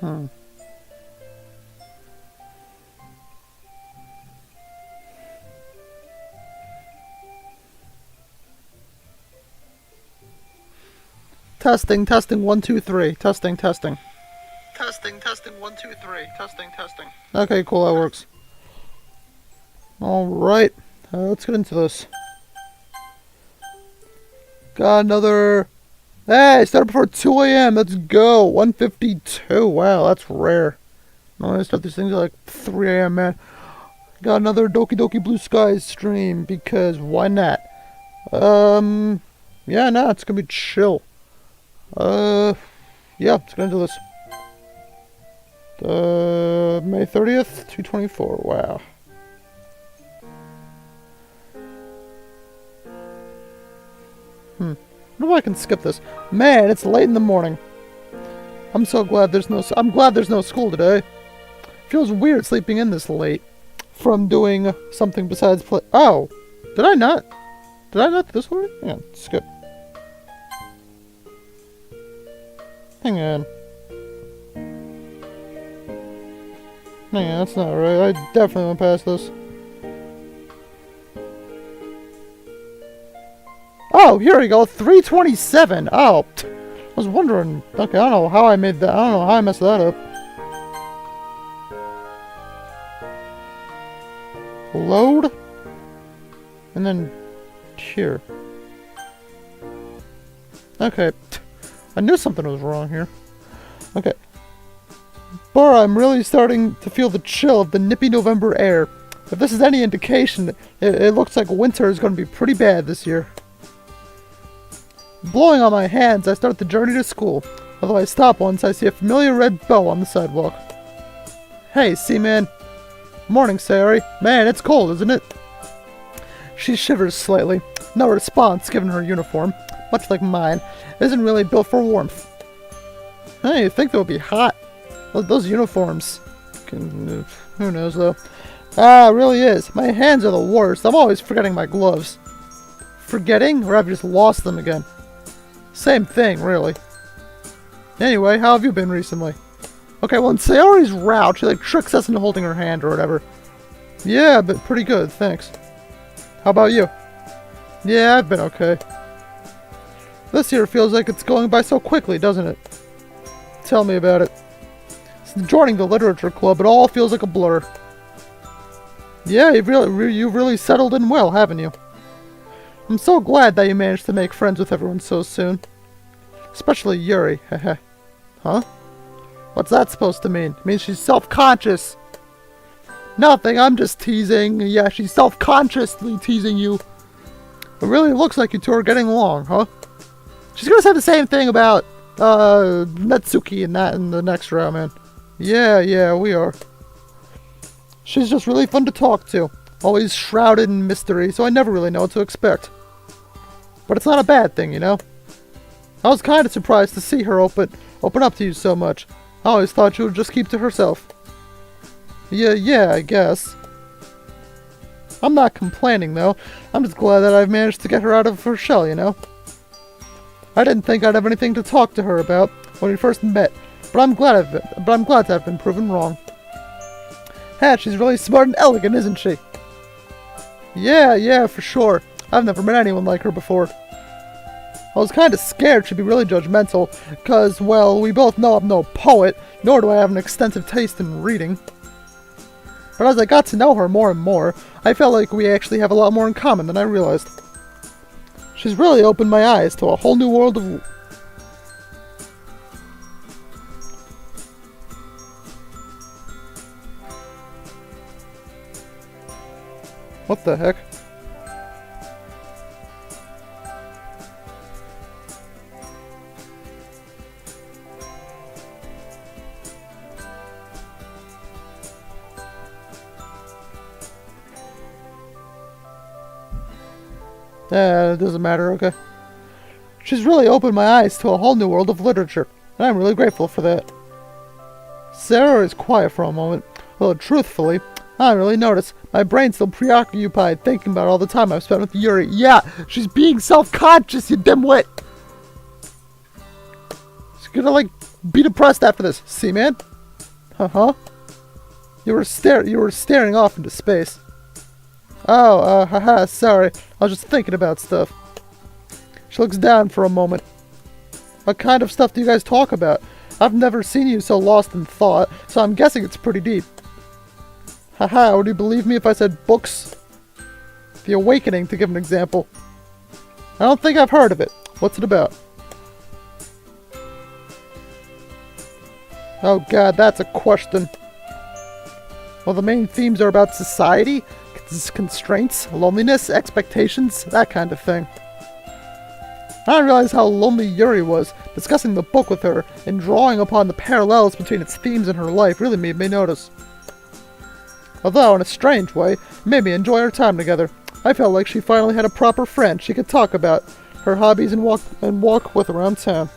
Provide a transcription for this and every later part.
Hmm. Testing, testing, 1, 2, 3. Testing, testing. Testing, testing, 1, 2, 3. Testing, testing. Okay, cool, that works. Alright, let's get into this. Got another... Hey, started before 2 a.m. Let's go. 1:52. Wow, that's rare. Normally I start these things at like 3 a.m., man. Got another Doki Blue Skies stream because why not? Yeah, no, it's gonna be chill. Yeah, let's get into this. May 30th, 2:24. Wow. I wonder if I can skip this. Man, it's late in the morning. I'm glad there's no school today. Feels weird sleeping in this late from doing something besides play. Oh, did I not do this already? Hang on, skip. Hang on, that's not right. I definitely went past this. Oh, here we go. 3:27. Oh, I was wondering. Okay, I don't know how I made that. I don't know how I messed that up. Load. And then here. Okay. I knew something was wrong here. Okay. But I'm really starting to feel the chill of the nippy November air. If this is any indication, it looks like winter is going to be pretty bad this year. Blowing on my hands, I start the journey to school. Although I stop once I see a familiar red bow on the sidewalk. Hey, Seaman. Morning, Sayori. Man, it's cold, isn't it? She shivers slightly. No response, given her uniform, much like mine, isn't really built for warmth. Hey, you'd think that would be hot. Those uniforms. Who knows, though. Ah, it really is. My hands are the worst. I'm always forgetting my gloves. Forgetting? Or I've just lost them again. Same thing, really. Anyway, how have you been recently? Okay, well, in Sayori's route, she like tricks us into holding her hand or whatever. Yeah, but pretty good, thanks. How about you? Yeah, I've been okay. This year feels like it's going by so quickly, doesn't it? Tell me about it. Since joining the literature club, it all feels like a blur. Yeah, you've really settled in well, haven't you? I'm so glad that you managed to make friends with everyone so soon. Especially Yuri, heh. Huh? What's that supposed to mean? It means she's self-conscious. Nothing, I'm just teasing. Yeah, she's self-consciously teasing you. It really looks like you two are getting along, huh? She's gonna say the same thing about, Natsuki and that in the next round, man. Yeah, we are. She's just really fun to talk to. Always shrouded in mystery, so I never really know what to expect. But it's not a bad thing, you know? I was kind of surprised to see her open up to you so much. I always thought she would just keep to herself. Yeah, I guess. I'm not complaining, though. I'm just glad that I've managed to get her out of her shell, you know? I didn't think I'd have anything to talk to her about when we first met, but I'm glad to have been proven wrong. Hey, she's really smart and elegant, isn't she? Yeah, for sure. I've never met anyone like her before. I was kind of scared she'd be really judgmental, because, well, we both know I'm no poet, nor do I have an extensive taste in reading. But as I got to know her more and more, I felt like we actually have a lot more in common than I realized. She's really opened my eyes to a whole new world of... What the heck? It doesn't matter, okay. She's really opened my eyes to a whole new world of literature, and I'm really grateful for that. Sarah is quiet for a moment, although truthfully, I don't really notice. My brain's still preoccupied thinking about all the time I've spent with Yuri. Yeah, she's being self-conscious, you dimwit! She's gonna, like, be depressed after this. See, man? Uh-huh. You were staring off into space. Oh, haha, sorry. I was just thinking about stuff. She looks down for a moment. What kind of stuff do you guys talk about? I've never seen you so lost in thought, so I'm guessing it's pretty deep. Haha, would you believe me if I said books? The Awakening, to give an example. I don't think I've heard of it. What's it about? Oh god, that's a question. Well, the main themes are about society, constraints, loneliness, expectations, that kind of thing. I didn't realize how lonely Yuri was. Discussing the book with her and drawing upon the parallels between its themes and her life really made me notice. Although, in a strange way, it made me enjoy our time together. I felt like she finally had a proper friend she could talk about her hobbies and walk with around town.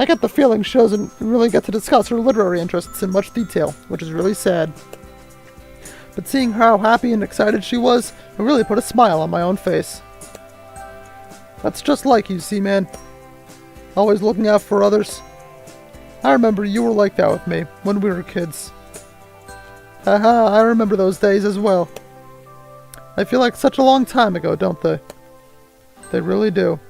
I get the feeling she doesn't really get to discuss her literary interests in much detail, which is really sad. But seeing how happy and excited she was, it really put a smile on my own face. That's just like you, Seaman. Always looking out for others. I remember you were like that with me, when we were kids. Haha, I remember those days as well. They feel like such a long time ago, don't they? They really do.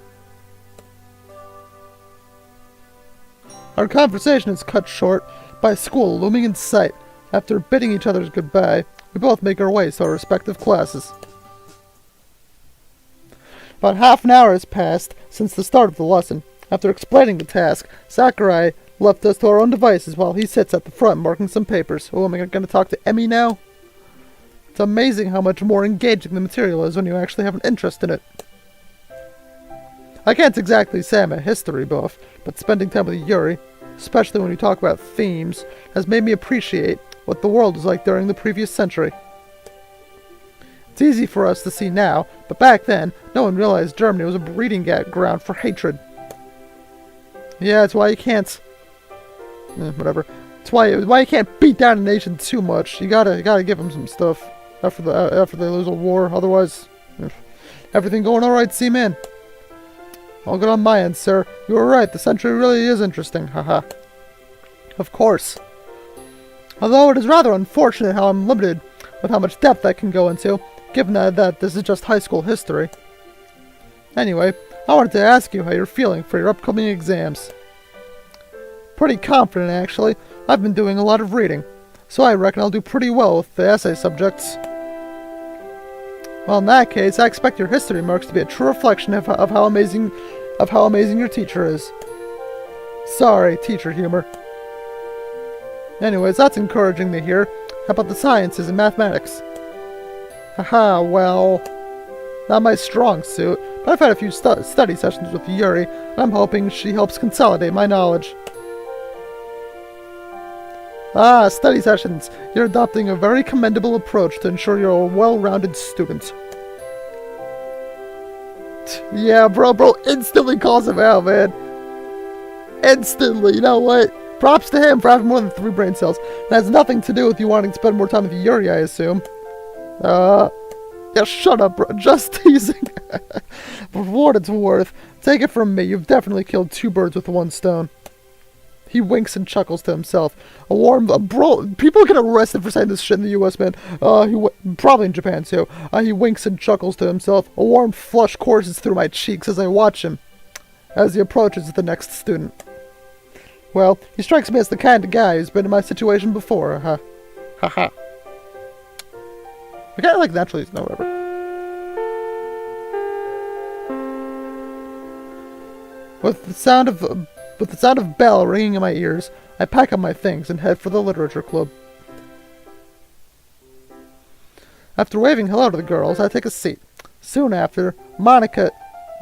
Our conversation is cut short by school looming in sight. After bidding each other goodbye, we both make our way to our respective classes. About half an hour has passed since the start of the lesson. After explaining the task, Sakurai left us to our own devices while he sits at the front marking some papers. Oh, am I going to talk to Emmy now? It's amazing how much more engaging the material is when you actually have an interest in it. I can't exactly say I'm a history buff, but spending time with Yuri, especially when we talk about themes, has made me appreciate what the world was like during the previous century. It's easy for us to see now, but back then, no one realized Germany was a breeding ground for hatred. Yeah, that's why you can't... whatever. It's why you can't beat down a nation too much. You gotta give them some stuff after they lose a war. Otherwise, everything going all right, Seaman? All good on my end, sir. You were right. The century really is interesting. Haha. Of course. Although it is rather unfortunate how I'm limited with how much depth I can go into, given that this is just high school history. Anyway, I wanted to ask you how you're feeling for your upcoming exams. Pretty confident, actually. I've been doing a lot of reading, so I reckon I'll do pretty well with the essay subjects. Well, in that case, I expect your history marks to be a true reflection of how amazing your teacher is. Sorry, teacher humor. Anyways, that's encouraging to hear. How about the sciences and mathematics? Haha, well, not my strong suit, but I've had a few study sessions with Yuri, and I'm hoping she helps consolidate my knowledge. Ah, study sessions. You're adopting a very commendable approach to ensure you're a well-rounded student. Yeah, bro instantly calls him out, man. Instantly, you know what? Props to him for having more than 3 brain cells. It has nothing to do with you wanting to spend more time with Yuri, I assume. Yeah, shut up, bro. Just teasing. For what it's worth, take it from me, you've definitely killed 2 birds with 1 stone. He winks and chuckles to himself. Bro, people get arrested for saying this shit in the US, man. Probably in Japan, too. He winks and chuckles to himself. A warm flush courses through my cheeks as I watch him, as he approaches the next student. Well, he strikes me as the kind of guy who's been in my situation before, huh? Haha. I kinda like naturally, no, whatever. With the sound of bell ringing in my ears, I pack up my things and head for the literature club. After waving hello to the girls, I take a seat. Soon after, Monica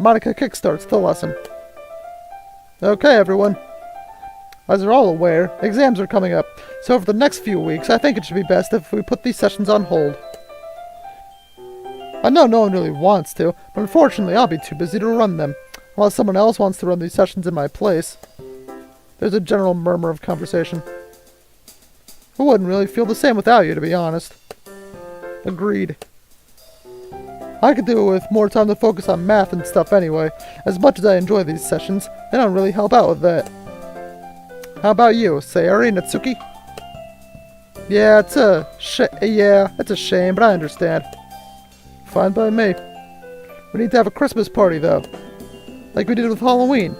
kickstarts the lesson. Okay, everyone. As you're all aware, exams are coming up, so for the next few weeks, I think it should be best if we put these sessions on hold. I know no one really wants to, but unfortunately I'll be too busy to run them, unless someone else wants to run these sessions in my place. There's a general murmur of conversation. I wouldn't really feel the same without you, to be honest. Agreed. I could do it with more time to focus on math and stuff anyway. As much as I enjoy these sessions, they don't really help out with that. How about you, Sayori Natsuki? Yeah, it's a shame, but I understand. Fine by me. We need to have a Christmas party, though. Like we did with Halloween.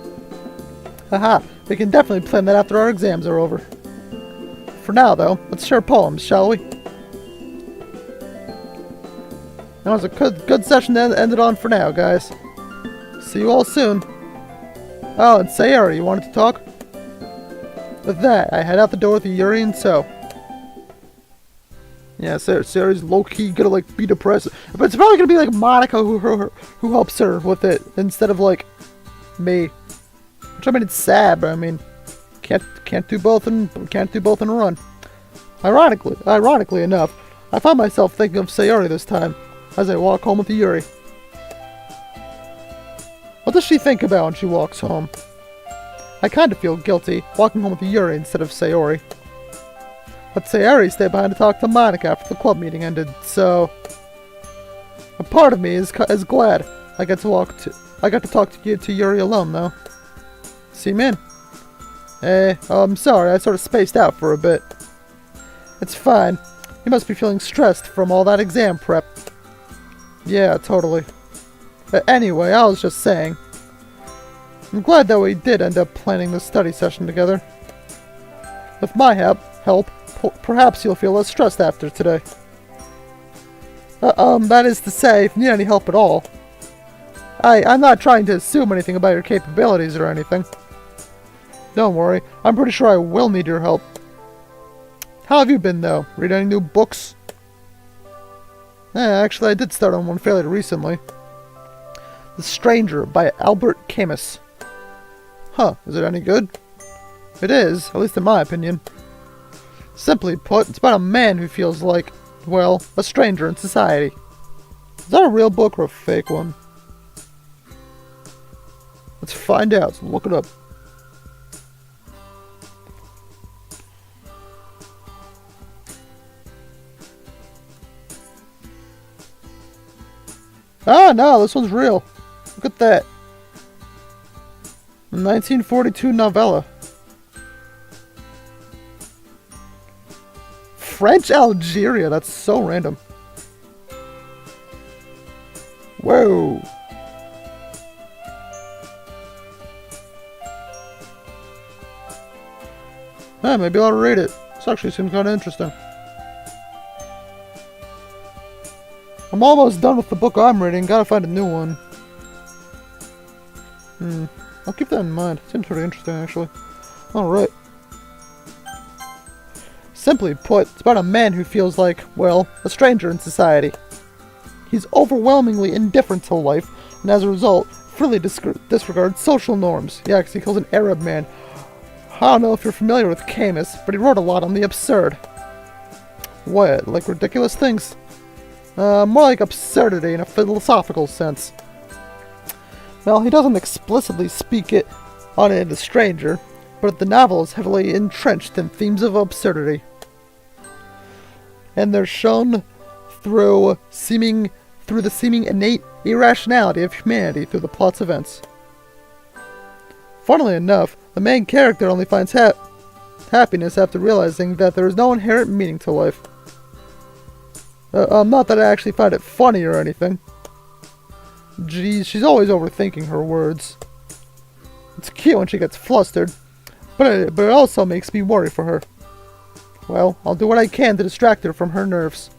Haha, we can definitely plan that after our exams are over. For now, though, let's share poems, shall we? That was a good session to end it on for now, guys. See you all soon. Oh, and Sayori, you wanted to talk? With that, I head out the door with Yuri and So. Yeah, Sayori's low-key gonna, like, be depressed. But it's probably gonna be, like, Monica who helps her with it, instead of, like, me. Which, I mean, it's sad, but, I mean, can't do both in a run. Ironically enough, I find myself thinking of Sayori this time, as I walk home with Yuri. What does she think about when she walks home? I kinda feel guilty, walking home with Yuri instead of Sayori. But Sayori stayed behind to talk to Monica after the club meeting ended, so... A part of me is glad I got to talk to Yuri alone, though. See me in. Hey, I'm sorry, I sort of spaced out for a bit. It's fine. You must be feeling stressed from all that exam prep. Yeah, totally. Anyway, I was just saying. I'm glad that we did end up planning this study session together. With my help, perhaps you'll feel less stressed after today. That is to say, if you need any help at all. I'm not trying to assume anything about your capabilities or anything. Don't worry, I'm pretty sure I will need your help. How have you been, though? Read any new books? Actually, I did start on one fairly recently. The Stranger by Albert Camus. Huh, is it any good? It is, at least in my opinion. Simply put, it's about a man who feels like, well, a stranger in society. Is that a real book or a fake one? Let's find out, so look it up. Ah, no, this one's real. Look at that. A 1942 novella. French Algeria, that's so random. Whoa. Maybe I'll read it. This actually seems kind of interesting. I'm almost done with the book I'm reading. Gotta find a new one. I'll keep that in mind. Seems pretty interesting, actually. Alright. Simply put, it's about a man who feels like, well, a stranger in society. He's overwhelmingly indifferent to life, and as a result, freely disregards social norms. Yeah, because he kills an Arab man. I don't know if you're familiar with Camus, but he wrote a lot on the absurd. What, like ridiculous things? More like absurdity in a philosophical sense. Well, he doesn't explicitly speak it on it in The Stranger, but the novel is heavily entrenched in themes of absurdity. And they're shown through the seeming innate irrationality of humanity through the plot's events. Funnily enough, the main character only finds happiness after realizing that there is no inherent meaning to life. Not that I actually find it funny or anything. Geez, she's always overthinking her words. It's cute when she gets flustered, but it also makes me worry for her. Well, I'll do what I can to distract her from her nerves.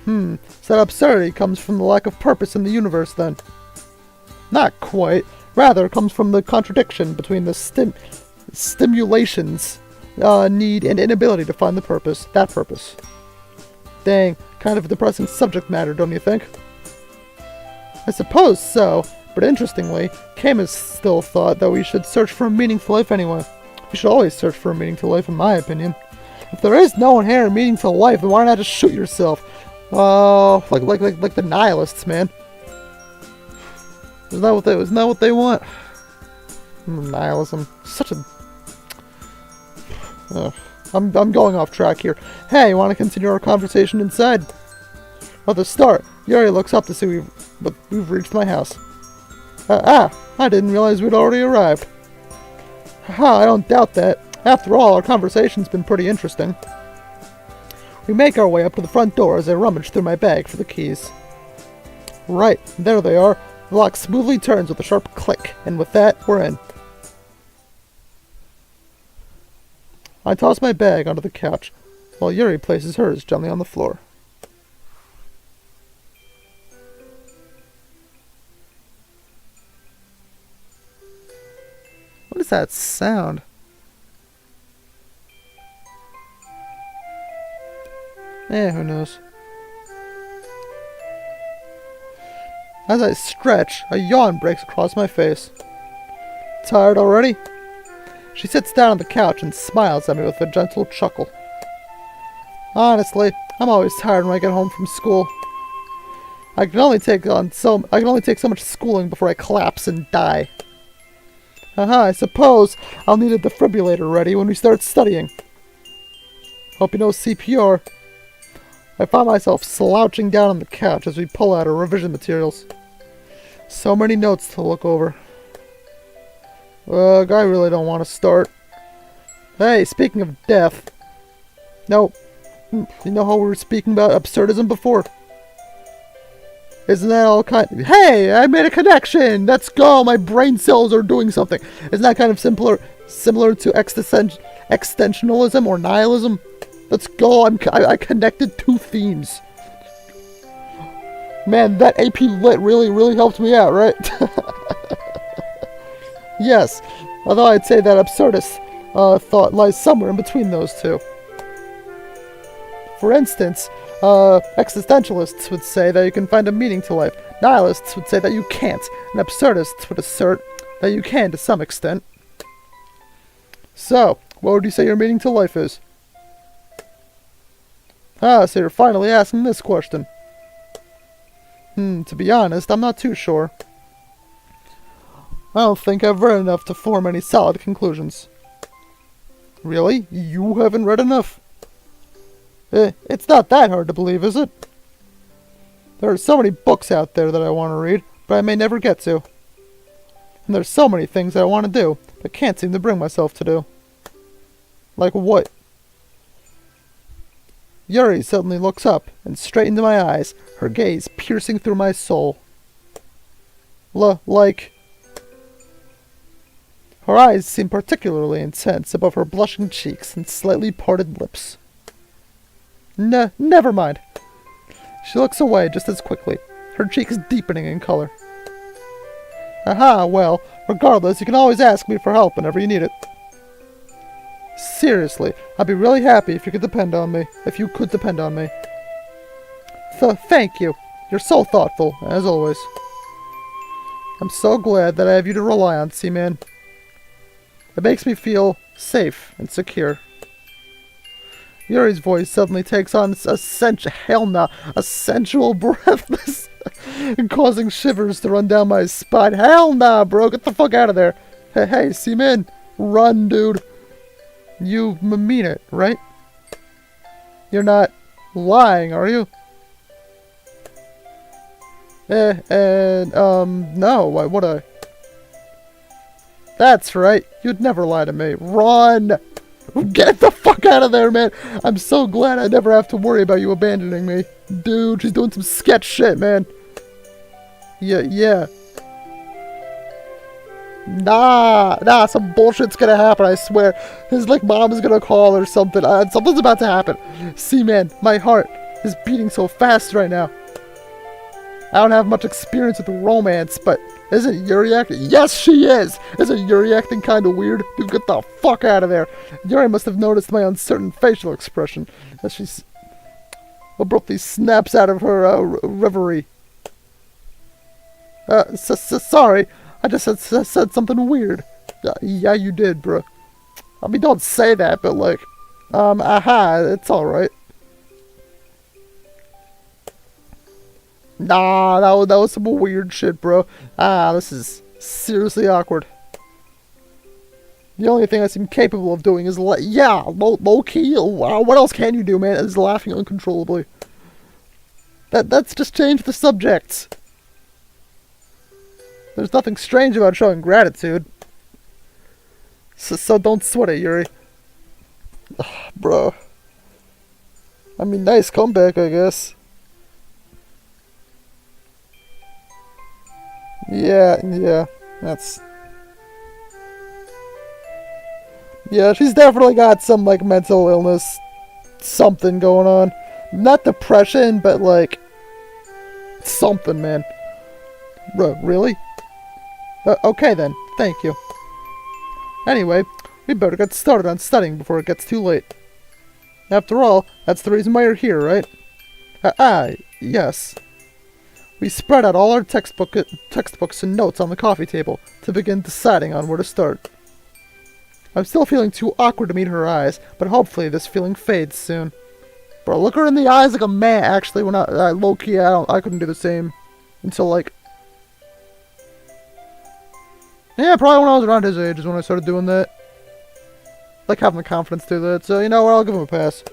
So that absurdity comes from the lack of purpose in the universe, then? Not quite. Rather, it comes from the contradiction between the stimulation's need and inability to find that purpose. Dang, kind of a depressing subject matter, don't you think? I suppose so, but interestingly, Camus still thought that we should search for a meaningful life anyway. We should always search for a meaning to life, in my opinion. If there is no inherent meaning to life, then why not just shoot yourself? Like the nihilists, man. Isn't that what they want? Nihilism. Such a... I'm going off track here. Hey, want to continue our conversation inside? At the start, Yuri looks up to see we've reached my house. I didn't realize we'd already arrived. Haha, I don't doubt that. After all, our conversation's been pretty interesting. We make our way up to the front door as I rummage through my bag for the keys. Right, there they are. The lock smoothly turns with a sharp click, and with that, we're in. I toss my bag onto the couch, while Yuri places hers gently on the floor. What is that sound? Who knows. As I stretch, a yawn breaks across my face. Tired already? She sits down on the couch and smiles at me with a gentle chuckle. Honestly, I'm always tired when I get home from school. I can only take so much schooling before I collapse and die. I suppose I'll need a defibrillator ready when we start studying. Hope you know CPR. I find myself slouching down on the couch as we pull out our revision materials. So many notes to look over. Ugh, I really don't want to start. Hey, speaking of death. No, you know how we were speaking about absurdism before? Isn't that all kind of... Hey, I made a connection! Let's go! My brain cells are doing something. Isn't that kind of similar to extensionalism or nihilism? Let's go! I connected two themes. Man, that AP Lit really helped me out, right? Yes, although I'd say that absurdist thought lies somewhere in between those two. For instance, existentialists would say that you can find a meaning to life. Nihilists would say that you can't. And absurdists would assert that you can to some extent. So, what would you say your meaning to life is? So you're finally asking this question. To be honest, I'm not too sure. I don't think I've read enough to form any solid conclusions. Really? You haven't read enough? It's not that hard to believe, is it? There are so many books out there that I want to read, but I may never get to. And there's so many things that I want to do, but can't seem to bring myself to do. Like what? Yuri suddenly looks up and straight into my eyes, her gaze piercing through my soul. Like... Her eyes seem particularly intense above her blushing cheeks and slightly parted lips. Never mind. She looks away just as quickly, her cheeks deepening in color. Well, regardless, you can always ask me for help whenever you need it. Seriously, I'd be really happy if you could depend on me. Thank you. You're so thoughtful, as always. I'm so glad that I have you to rely on, Seaman. It makes me feel safe and secure. Yuri's voice suddenly takes on a sensual breathless, causing shivers to run down my spine. Hell nah, bro, get the fuck out of there. Hey, Seaman, run, dude. You mean it, right? You're not lying, are you? No, why would I? That's right, you'd never lie to me. Run! Get the fuck out of there, man! I'm so glad I never have to worry about you abandoning me. Dude, she's doing some sketch shit, man. Yeah. Nah, some bullshit's gonna happen, I swear. His, mom is gonna call or something. Something's about to happen. See, man, my heart is beating so fast right now. I don't have much experience with romance, but isn't Yuri acting? Yes, she is! Isn't Yuri acting kinda weird? Dude, get the fuck out of there. Yuri must have noticed my uncertain facial expression as she's abruptly snaps out of her reverie. Sorry. I just said something weird. Yeah, you did, bro. I mean, don't say that, but it's alright. Nah, that was some weird shit, bro. This is seriously awkward. The only thing I seem capable of doing is low-key. What else can you do, man? Is laughing uncontrollably. That's just change the subject. There's nothing strange about showing gratitude. So don't sweat it, Yuri. Bro. I mean, nice comeback, I guess. Yeah, that's... Yeah, she's definitely got some, like, mental illness, something going on. Not depression, but, like, something, man. Bro, really? Okay then, thank you. Anyway, we better get started on studying before it gets too late. After all, that's the reason why you're here, right? Yes. We spread out all our textbooks and notes on the coffee table to begin deciding on where to start. I'm still feeling too awkward to meet her eyes, but hopefully this feeling fades soon. Bro, look her in the eyes like a man. Actually, when low-key, I couldn't do the same until, like... Yeah, probably when I was around his age is when I started doing that. Like, having the confidence to do that, so, you know what, I'll give him a pass.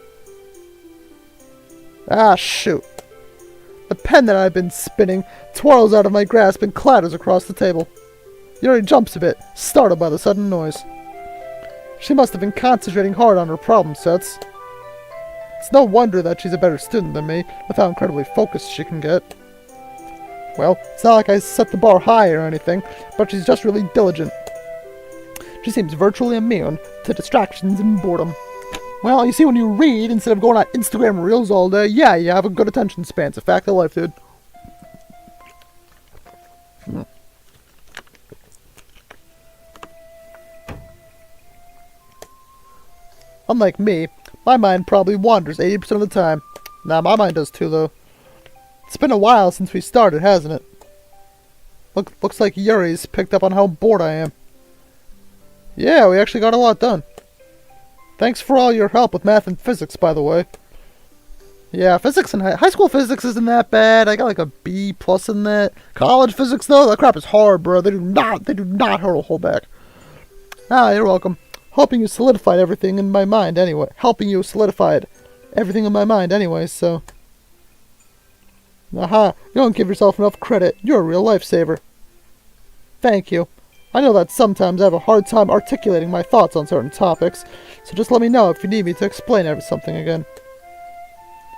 Ah, shoot. The pen that I've been spinning twirls out of my grasp and clatters across the table. Yuri jumps a bit, startled by the sudden noise. She must have been concentrating hard on her problem sets. It's no wonder that she's a better student than me, with how incredibly focused she can get. Well, it's not like I set the bar high or anything, but she's just really diligent. She seems virtually immune to distractions and boredom. Well, you see, when you read instead of going on Instagram Reels all day, yeah, you have a good attention span. It's a fact of life, dude. Unlike me, my mind probably wanders 80% of the time. Nah, my mind does too, though. It's been a while since we started, hasn't it? Looks like Yuri's picked up on how bored I am. Yeah, we actually got a lot done. Thanks for all your help with math and physics, by the way. Yeah, physics and high school physics isn't that bad. I got like a B+ in that. College physics, though, that crap is hard, bro. They do not hold back. Ah, you're welcome. Helping you solidified everything in my mind anyway. So... Aha, you don't give yourself enough credit. You're a real lifesaver. Thank you. I know that sometimes I have a hard time articulating my thoughts on certain topics, so just let me know if you need me to explain something again.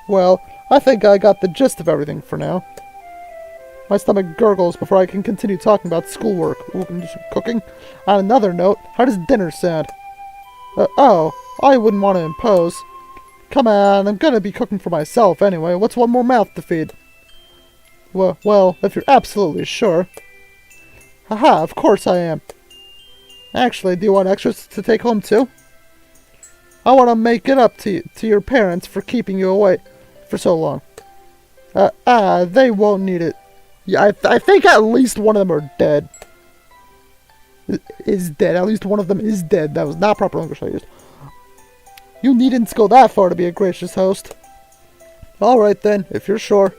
Well, I think I got the gist of everything for now. My stomach gurgles before I can continue talking about schoolwork, cooking. On another note, how does dinner sound? Oh, I wouldn't want to impose. Come on, I'm gonna be cooking for myself anyway. What's one more mouth to feed? Well, if you're absolutely sure. Haha, of course I am. Actually, do you want extras to take home too? I want to make it up to your parents for keeping you away for so long. They won't need it. Yeah, I think at least one of them are dead. Is dead. At least one of them is dead. That was not proper English I used. You needn't go that far to be a gracious host. Alright then, if you're sure.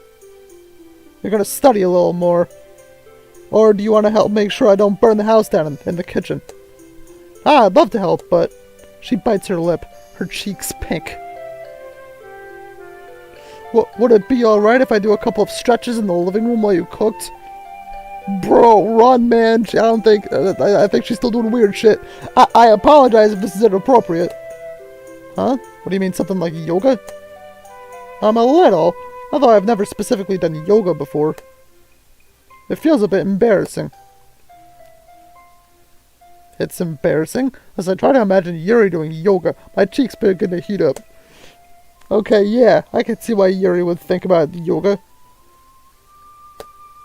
You're gonna study a little more. Or do you want to help make sure I don't burn the house down in the kitchen? I'd love to help, but... She bites her lip, her cheeks pink. Would it be alright if I do a couple of stretches in the living room while you cooked? Bro, run, man. I think she's still doing weird shit. I apologize if this is inappropriate. Huh? What do you mean, something like yoga? A little, although I've never specifically done yoga before. It feels a bit embarrassing. It's embarrassing? As I try to imagine Yuri doing yoga, my cheeks begin to heat up. Okay, yeah, I can see why Yuri would think about yoga.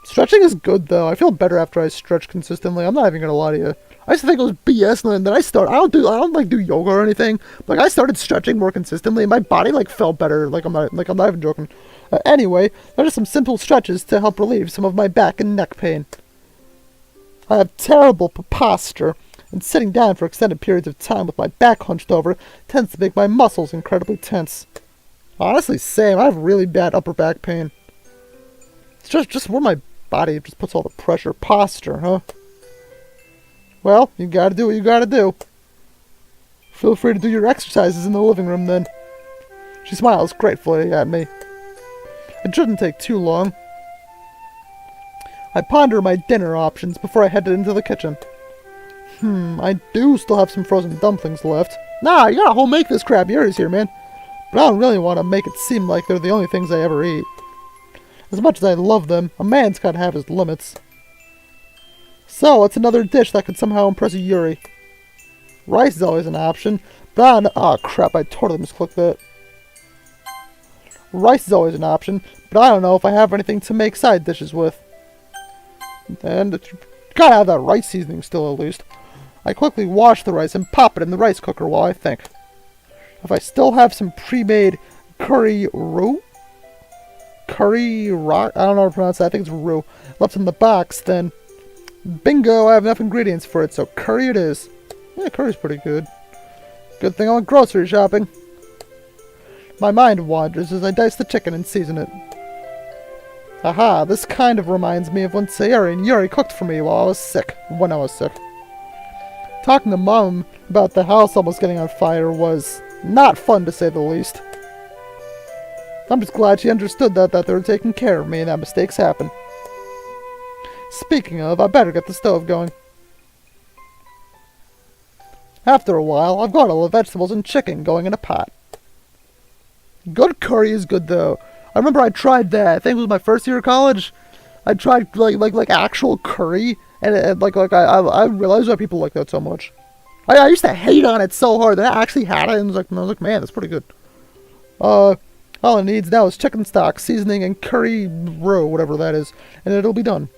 Stretching is good, though. I feel better after I stretch consistently. I'm not even gonna lie to you. I used to think it was BS, and then I don't like do yoga or anything. Like, I started stretching more consistently, and my body like felt better. I'm not even joking. Anyway, there are some simple stretches to help relieve some of my back and neck pain. I have terrible posture, and sitting down for extended periods of time with my back hunched over tends to make my muscles incredibly tense. Honestly, same. I have really bad upper back pain. It's just where my body just puts all the pressure. Posture, huh? Well, you gotta do what you gotta do. Feel free to do your exercises in the living room, then. She smiles gratefully at me. It shouldn't take too long. I ponder my dinner options before I headed into the kitchen. I do still have some frozen dumplings left. Nah, you gotta home make this crap. Yuri's here, man. But I don't really want to make it seem like they're the only things I ever eat. As much as I love them, a man's gotta have his limits. So, what's another dish that could somehow impress Yuri? Rice is always an option, but I don't know. Oh crap, I totally misclicked that. Rice is always an option, but I don't know if I have anything to make side dishes with. And gotta have that rice seasoning still at least. I quickly wash the rice and pop it in the rice cooker while I think. If I still have some pre-made curry roux? Curry rock? I don't know how to pronounce that. I think it's roux. Left in the box, then bingo, I have enough ingredients for it, so curry it is. Yeah, curry's pretty good. Good thing I went grocery shopping. My mind wanders as I dice the chicken and season it. Aha, this kind of reminds me of when Sayori and Yuri cooked for me while I was sick. When I was sick. Talking to Mom about the house almost getting on fire was not fun to say the least. I'm just glad she understood that they were taking care of me and that mistakes happen. Speaking of, I better get the stove going. After a while, I've got all the vegetables and chicken going in a pot. Good curry is good though. I remember I tried that. I think it was my first year of college. I tried like actual curry, and I realized why people like that so much. I used to hate on it so hard that I actually had it, and I was like, man, that's pretty good. All it needs now is chicken stock, seasoning, and curry roux, whatever that is, and it'll be done.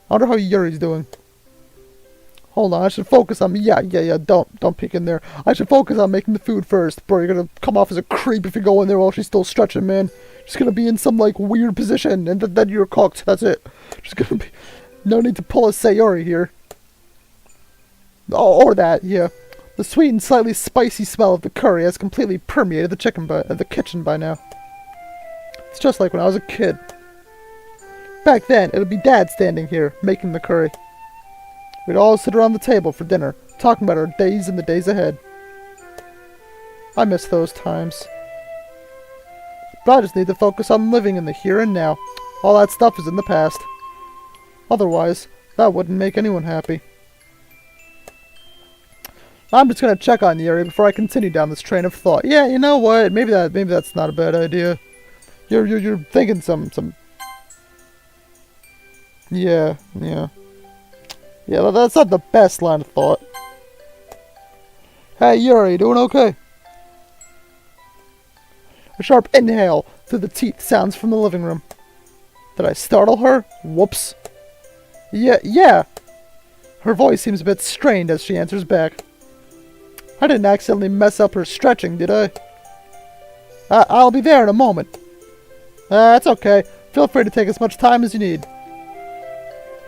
I wonder how Yuri's doing. Hold on, I should focus on... Yeah, don't peek in there. I should focus on making the food first. Bro, you're gonna come off as a creep if you go in there while she's still stretching, man. She's gonna be in some, like, weird position, and then you're cooked. That's it. She's gonna be... No need to pull a Sayori here. Oh, or that, yeah. The sweet and slightly spicy smell of the curry has completely permeated the kitchen by now. It's just like when I was a kid. Back then, it would be Dad standing here, making the curry. We'd all sit around the table for dinner, talking about our days and the days ahead. I miss those times. But I just need to focus on living in the here and now. All that stuff is in the past. Otherwise, that wouldn't make anyone happy. I'm just gonna check on Yuri before I continue down this train of thought. Yeah, you know what? Maybe that's not a bad idea. You're thinking some. Yeah. Yeah, that's not the best line of thought. Hey, Yuri, doing okay? A sharp inhale through the teeth sounds from the living room. Did I startle her? Whoops. Yeah. Her voice seems a bit strained as she answers back. I didn't accidentally mess up her stretching, did I? I'll be there in a moment. That's okay. Feel free to take as much time as you need.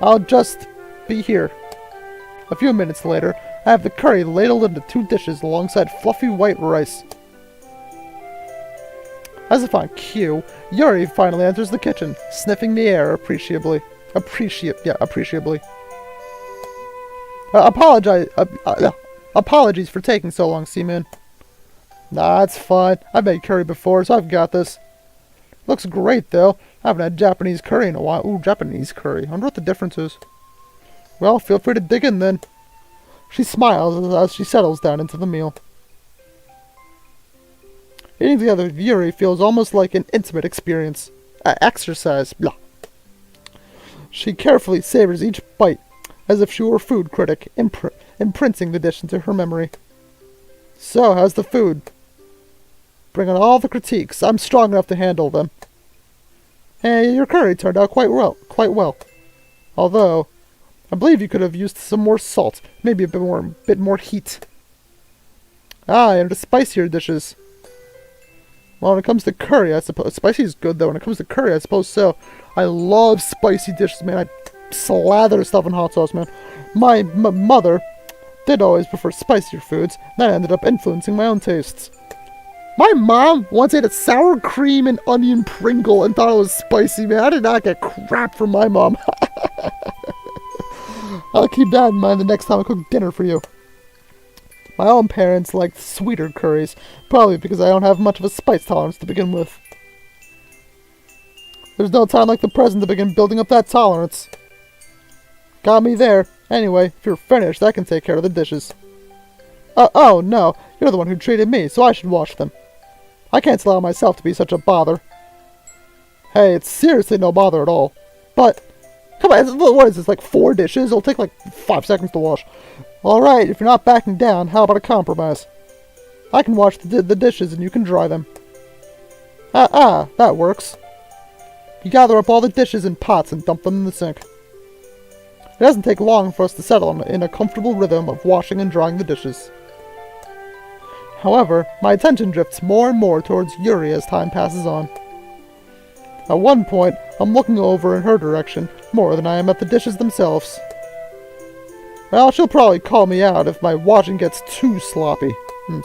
I'll just be here. A few minutes later, I have the curry ladled into 2 dishes alongside fluffy white rice. As if on cue, Yuri finally enters the kitchen, sniffing the air appreciably. Appreciably. Apologies for taking so long, Seaman. Nah, it's fine. I've made curry before, so I've got this. Looks great, though. I haven't had Japanese curry in a while. Ooh, Japanese curry. I wonder what the difference is. Well, feel free to dig in, then. She smiles as she settles down into the meal. Eating together with Yuri feels almost like an intimate experience. Exercise. Blah. She carefully savors each bite, as if she were a food critic, imprinting the dish into her memory. So, how's the food? Bring on all the critiques. I'm strong enough to handle them. Hey, your curry turned out quite well. Although, I believe you could have used some more salt, maybe a bit more heat. And the spicier dishes. Well, when it comes to curry, I suppose spicy is good though. When it comes to curry, I suppose so. I love spicy dishes, man. I slather stuff in hot sauce, man. My mother did always prefer spicier foods. That ended up influencing my own tastes. My mom once ate a sour cream and onion Pringle and thought it was spicy, man. I did not get crap from my mom. I'll keep that in mind the next time I cook dinner for you. My own parents liked sweeter curries, probably because I don't have much of a spice tolerance to begin with. There's no time like the present to begin building up that tolerance. Got me there. Anyway, if you're finished, I can take care of the dishes. Oh, no. You're the one who treated me, so I should wash them. I can't allow myself to be such a bother. Hey, it's seriously no bother at all. But, come on, what is this, like 4 dishes? It'll take like 5 seconds to wash. Alright, if you're not backing down, how about a compromise? I can wash the dishes and you can dry them. That works. You gather up all the dishes in pots and dump them in the sink. It doesn't take long for us to settle in a comfortable rhythm of washing and drying the dishes. However, my attention drifts more and more towards Yuri as time passes on. At one point, I'm looking over in her direction more than I am at the dishes themselves. Well, she'll probably call me out if my washing gets too sloppy.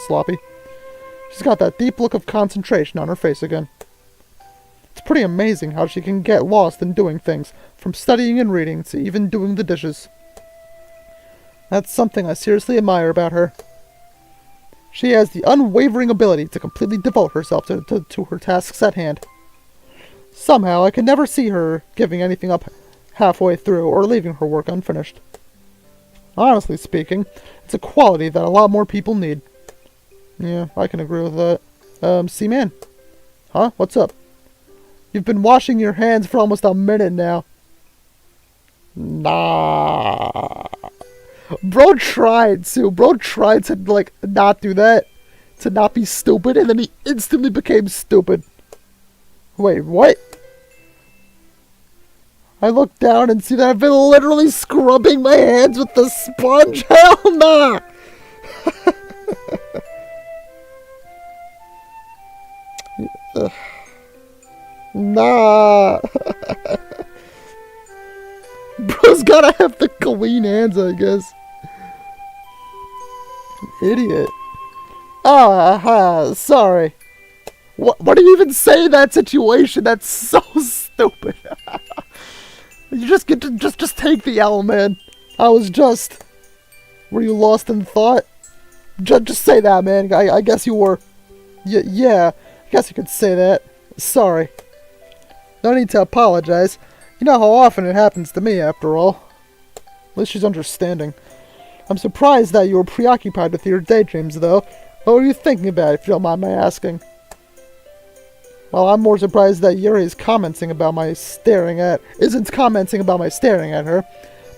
Sloppy. She's got that deep look of concentration on her face again. It's pretty amazing how she can get lost in doing things, from studying and reading to even doing the dishes. That's something I seriously admire about her. She has the unwavering ability to completely devote herself to her tasks at hand. Somehow, I can never see her giving anything up halfway through or leaving her work unfinished. Honestly speaking, it's a quality that a lot more people need. Yeah, I can agree with that. C-Man? Huh? What's up? You've been washing your hands for almost a minute now. Nah. Bro tried to. Bro tried to, like, not do that. To not be stupid, and then he instantly became stupid. Wait, what? I look down and see that I've been literally scrubbing my hands with the sponge? Hell nah! Nah. Bro's gotta have the clean hands, I guess. Idiot. Sorry. What do you even say in that situation? That's so stupid. You just get to just take the L, man. Were you lost in thought? Just say that, man. I guess you were. Yeah, I guess you could say that. Sorry. No need to apologize. You know how often it happens to me, after all. At least she's understanding. I'm surprised that you were preoccupied with your daydreams, though. What were you thinking about, if you don't mind my asking? Well, I'm more surprised that Yuri isn't commenting about my staring at her.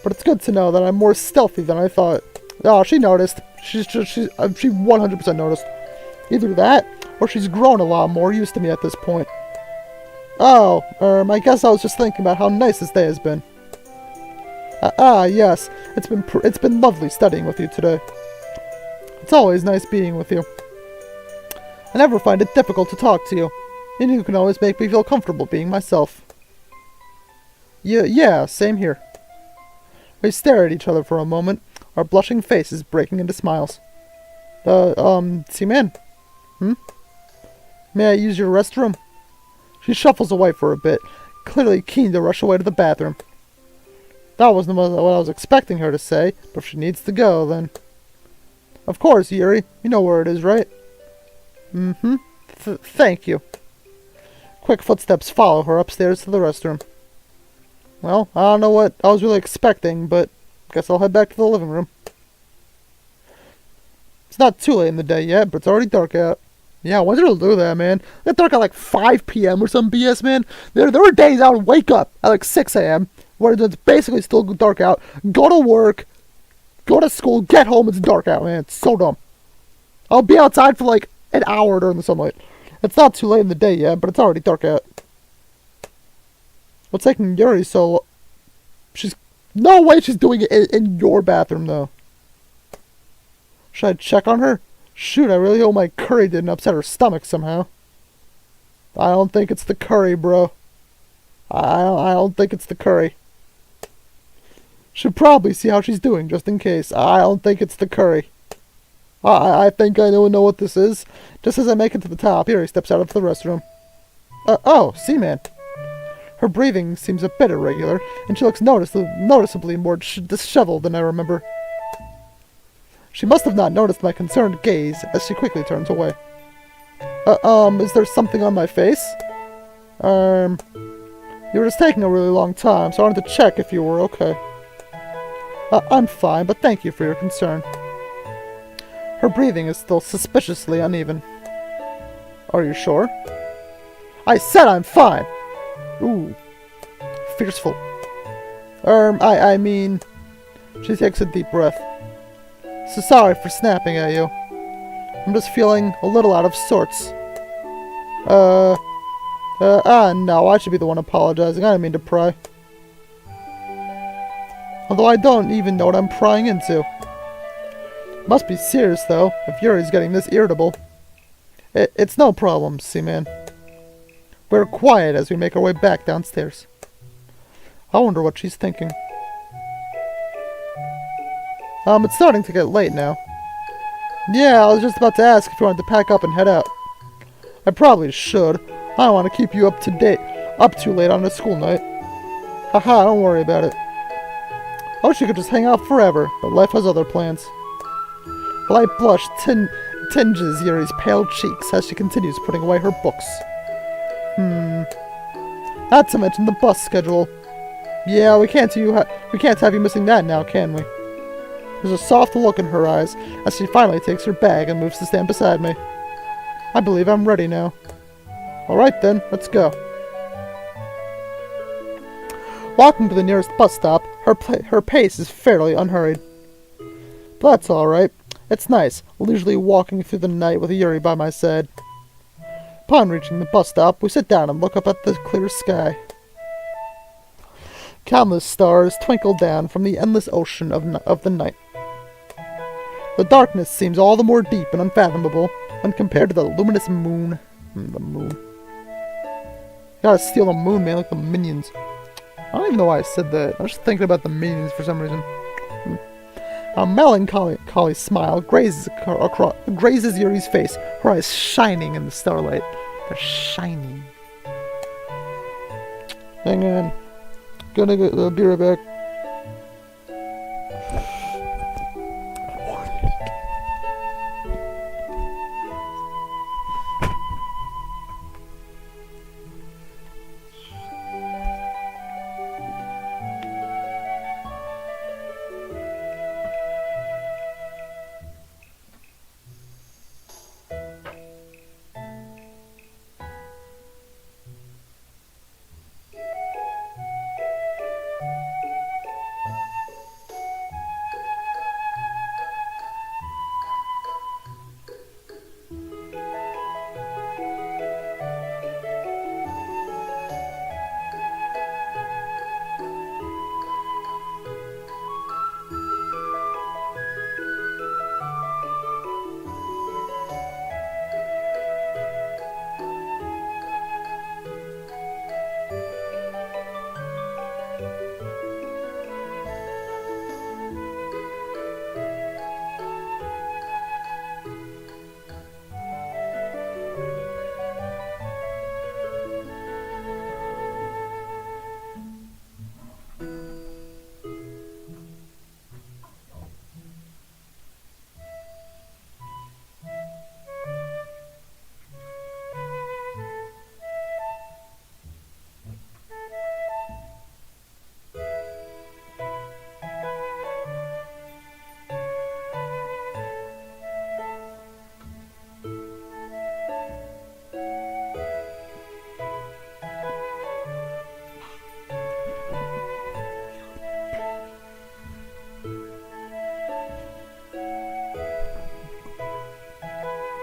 But it's good to know that I'm more stealthy than I thought. Oh, she noticed. She 100% noticed. Either that, or she's grown a lot more used to me at this point. Oh, I guess I was just thinking about how nice this day has been. Yes. It's been lovely studying with you today. It's always nice being with you. I never find it difficult to talk to you. And you can always make me feel comfortable being myself. Yeah, same here. We stare at each other for a moment, our blushing faces breaking into smiles. C-Man? May I use your restroom? She shuffles away for a bit, clearly keen to rush away to the bathroom. That wasn't what I was expecting her to say, but if she needs to go, then... Of course, Yuri. You know where it is, right? Thank you. Quick footsteps follow her upstairs to the restroom. Well, I don't know what I was really expecting, but guess I'll head back to the living room. It's not too late in the day yet, but it's already dark out. Yeah, when's it'll do that, man? It's dark at like 5 p.m. or some BS, man. There were days I would wake up at like 6 a.m. where it's basically still dark out, go to work, go to school, get home, it's dark out, man. It's so dumb. I'll be outside for like an hour during the sunlight. It's not too late in the day yet, but it's already dark out. What's taking Yuri so... No way she's doing it in your bathroom, though. Should I check on her? Shoot, I really hope my curry didn't upset her stomach somehow. I don't think it's the curry, bro. I don't think it's the curry. Should probably see how she's doing, just in case. I don't think it's the curry. I think I know what this is. Just as I make it to the top, Yuri steps out of the restroom. Oh, C-Man. Her breathing seems a bit irregular, and she looks noticeably more disheveled than I remember. She must have not noticed my concerned gaze, as she quickly turns away. Is there something on my face? You were just taking a really long time, so I wanted to check if you were okay. I'm fine, but thank you for your concern. Her breathing is still suspiciously uneven. Are you sure? I said I'm fine! Ooh. Fierceful. I mean... She takes a deep breath. So sorry for snapping at you. I'm just feeling a little out of sorts. No, I should be the one apologizing. I didn't mean to pry. Although I don't even know what I'm prying into. Must be serious, though, if Yuri's getting this irritable. It's no problem, Seaman. We're quiet as we make our way back downstairs. I wonder what she's thinking. It's starting to get late now. Yeah, I was just about to ask if you wanted to pack up and head out. I probably should. I don't want to keep you up too late on a school night. Haha, don't worry about it. I wish you could just hang out forever, but life has other plans. A light blush tinges Yuri's pale cheeks as she continues putting away her books. Not to mention the bus schedule. Yeah, we can't have you missing that now, can we? There's a soft look in her eyes as she finally takes her bag and moves to stand beside me. I believe I'm ready now. Alright then, let's go. Walking to the nearest bus stop, her pace is fairly unhurried. But that's alright. It's nice, leisurely walking through the night with Yuri by my side. Upon reaching the bus stop, we sit down and look up at the clear sky. Countless stars twinkle down from the endless ocean of the night. The darkness seems all the more deep and unfathomable when compared to the luminous moon. The moon. Gotta steal the moon, man, like the Minions. I don't even know why I said that. I was just thinking about the Minions for some reason. A melancholy smile grazes Yuri's face, her eyes shining in the starlight. They're shining. Hang on. Gonna get the beer back.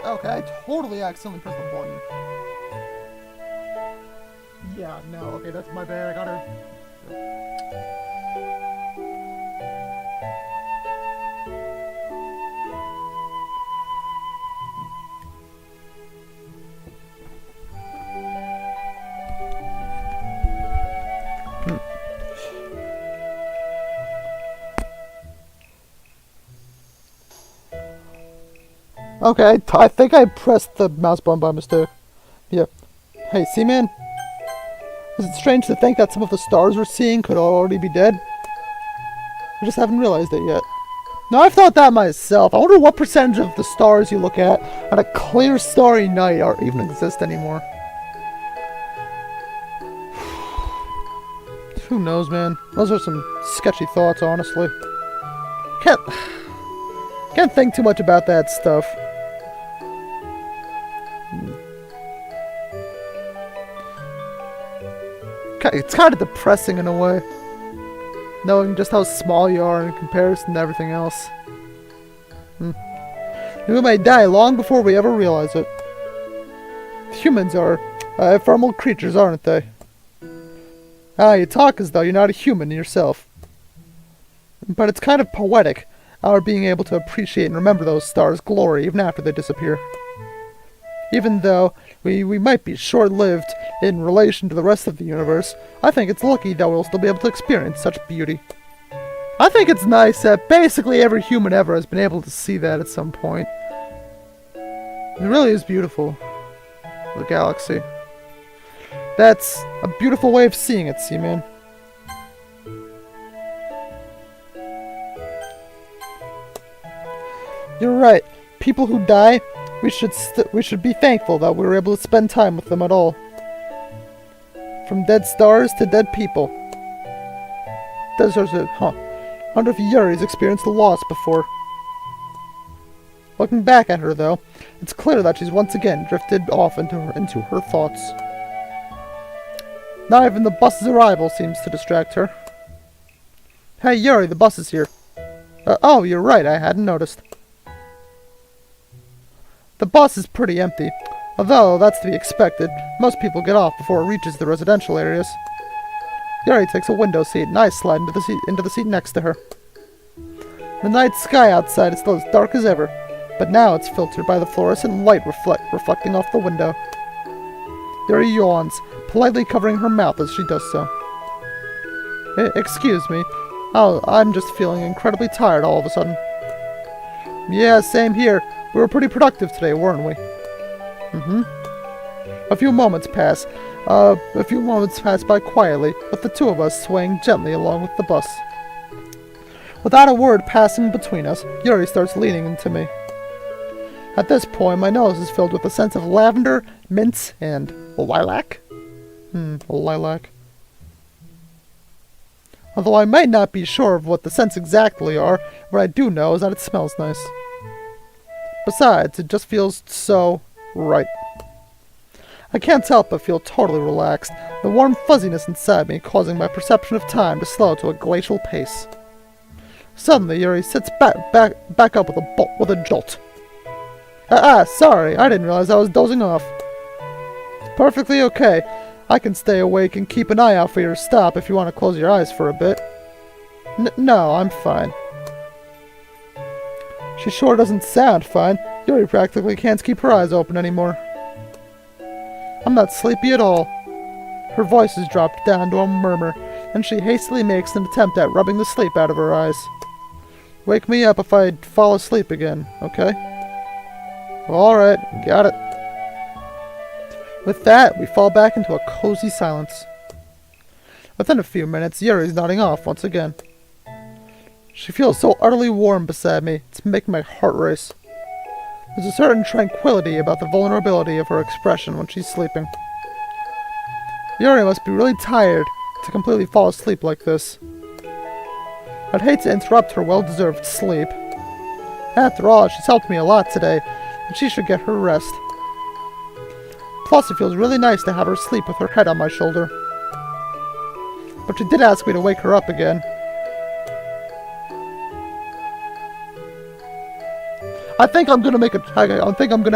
Okay, I totally accidentally pressed the button. Yeah, no, okay, that's my bad. I gotta... Okay, I think I pressed the mouse button by mistake. Yeah. Hey, Seaman? Is it strange to think that some of the stars we're seeing could already be dead? I just haven't realized it yet. Now, I've thought that myself. I wonder what percentage of the stars you look at on a clear, starry night or even exist anymore. Who knows, man? Those are some sketchy thoughts, honestly. Can't think too much about that stuff. It's kind of depressing in a way, knowing just how small you are in comparison to everything else. We may die long before we ever realize it. Humans are ephemeral creatures, aren't they? You talk as though you're not a human yourself. But it's kind of poetic, our being able to appreciate and remember those stars' glory even after they disappear. Even though we might be short-lived in relation to the rest of the universe, I think it's lucky that we'll still be able to experience such beauty. I think it's nice that basically every human ever has been able to see that at some point. It really is beautiful, the galaxy. That's a beautiful way of seeing it, Seaman. You're right. People who die, we should be thankful that we were able to spend time with them at all. From dead stars to dead people. I wonder if Yuri's experienced loss before. Looking back at her, though, it's clear that she's once again drifted off into her thoughts. Not even the bus's arrival seems to distract her. Hey, Yuri, the bus is here. Oh, you're right, I hadn't noticed. The bus is pretty empty, although that's to be expected. Most people get off before it reaches the residential areas. Yuri takes a window seat, and I slide into the seat next to her. The night sky outside is still as dark as ever, but now it's filtered by the fluorescent light reflecting off the window. Yuri yawns, politely covering her mouth as she does so. Excuse me. Oh, I'm just feeling incredibly tired all of a sudden. Yeah, same here. We were pretty productive today, weren't we? A few moments pass by quietly, with the two of us swaying gently along with the bus. Without a word passing between us, Yuri starts leaning into me. At this point, my nose is filled with a sense of lavender, mint, and lilac? Lilac. Although I might not be sure of what the scents exactly are, what I do know is that it smells nice. Besides, it just feels so right. I can't help but feel totally relaxed, the warm fuzziness inside me causing my perception of time to slow to a glacial pace. Suddenly, Yuri sits back up with a jolt. Sorry, I didn't realize I was dozing off. It's perfectly okay. I can stay awake and keep an eye out for your stop if you want to close your eyes for a bit. No, I'm fine. She sure doesn't sound fine. Yuri practically can't keep her eyes open anymore. I'm not sleepy at all. Her voice has dropped down to a murmur, and she hastily makes an attempt at rubbing the sleep out of her eyes. Wake me up if I fall asleep again, okay? Alright, got it. With that, we fall back into a cozy silence. Within a few minutes, Yuri's nodding off once again. She feels so utterly warm beside me, it's making my heart race. There's a certain tranquility about the vulnerability of her expression when she's sleeping. Yuri must be really tired to completely fall asleep like this. I'd hate to interrupt her well-deserved sleep. After all, she's helped me a lot today, and she should get her rest. Plus, it feels really nice to have her sleep with her head on my shoulder. But she did ask me to wake her up again. I think I'm gonna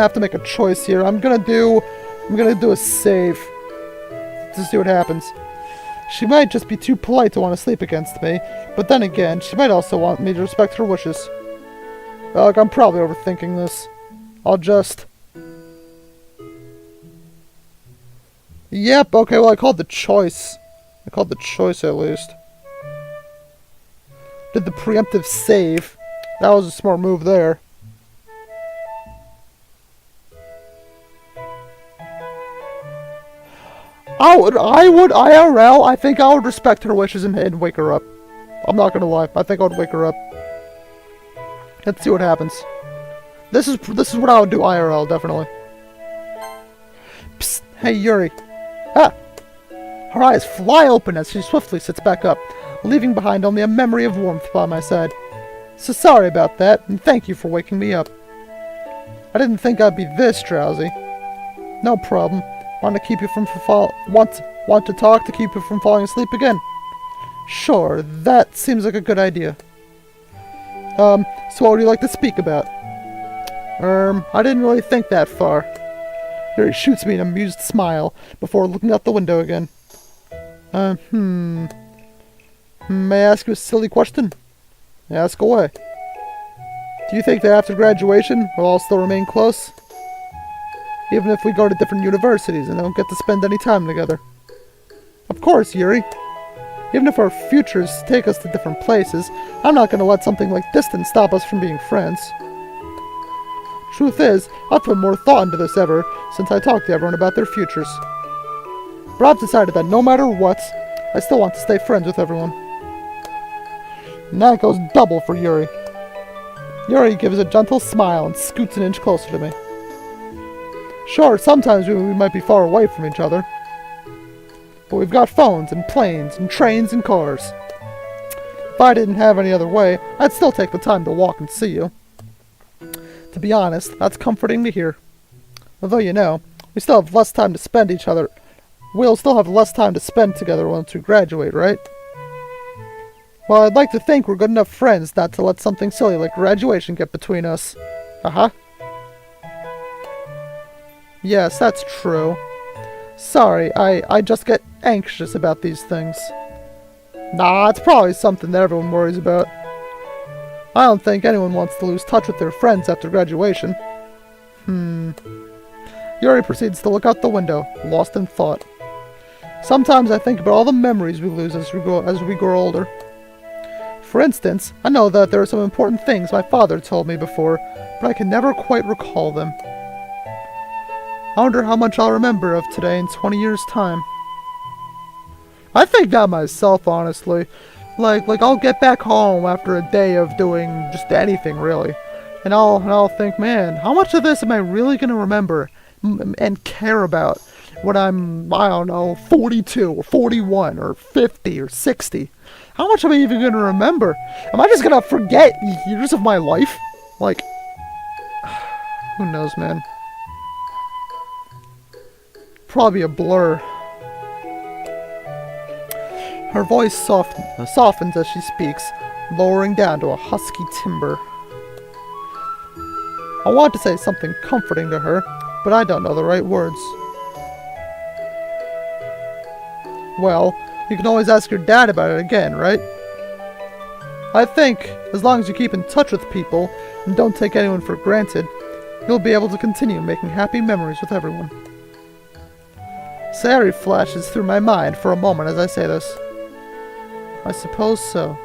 have to make a choice here. I'm gonna do a save to see what happens. She might just be too polite to want to sleep against me, but then again, she might also want me to respect her wishes. Look, I'm probably overthinking this. I'll just... Yep, okay, well I called the choice. I called the choice at least. Did the preemptive save. That was a smart move there. I would IRL, I think I would respect her wishes and wake her up. I'm not gonna lie, I think I would wake her up. Let's see what happens. This is what I would do IRL, definitely. Psst, hey Yuri. Her eyes fly open as she swiftly sits back up, leaving behind only a memory of warmth by my side. So sorry about that, and thank you for waking me up. I didn't think I'd be this drowsy. No problem. Want to keep you from want to talk to keep you from falling asleep again? Sure, that seems like a good idea. So what would you like to speak about? I didn't really think that far. Yuri shoots me an amused smile before looking out the window again. May I ask you a silly question? Ask away. Do you think that after graduation, we'll all still remain close? Even if we go to different universities and don't get to spend any time together? Of course, Yuri. Even if our futures take us to different places, I'm not going to let something like distance stop us from being friends. Truth is, I've put more thought into this ever since I talked to everyone about their futures. But I've decided that no matter what, I still want to stay friends with everyone. And that goes double for Yuri. Yuri gives a gentle smile and scoots an inch closer to me. Sure, sometimes we might be far away from each other. But we've got phones and planes and trains and cars. If I didn't have any other way, I'd still take the time to walk and see you. To be honest, that's comforting to hear. Although, you know, we still have less time to spend each other. We'll still have less time to spend together once we graduate, right? Well, I'd like to think we're good enough friends not to let something silly like graduation get between us. Uh-huh. Yes, that's true. Sorry, I just get anxious about these things. Nah, it's probably something that everyone worries about. I don't think anyone wants to lose touch with their friends after graduation. Yuri proceeds to look out the window, lost in thought. Sometimes I think about all the memories we lose as we grow older. For instance, I know that there are some important things my father told me before, but I can never quite recall them. I wonder how much I'll remember of today in 20 years' time. I think that myself, honestly. Like I'll get back home after a day of doing just anything, really. And I'll think, man, how much of this am I really going to remember and care about when I'm, I don't know, 42 or 41 or 50 or 60? How much am I even going to remember? Am I just going to forget years of my life? Like, who knows, man? Probably a blur. Her voice softens as she speaks, lowering down to a husky timbre. I want to say something comforting to her, but I don't know the right words. Well, you can always ask your dad about it again, right? I think, as long as you keep in touch with people and don't take anyone for granted, you'll be able to continue making happy memories with everyone. Sayori flashes through my mind for a moment as I say this. I suppose so.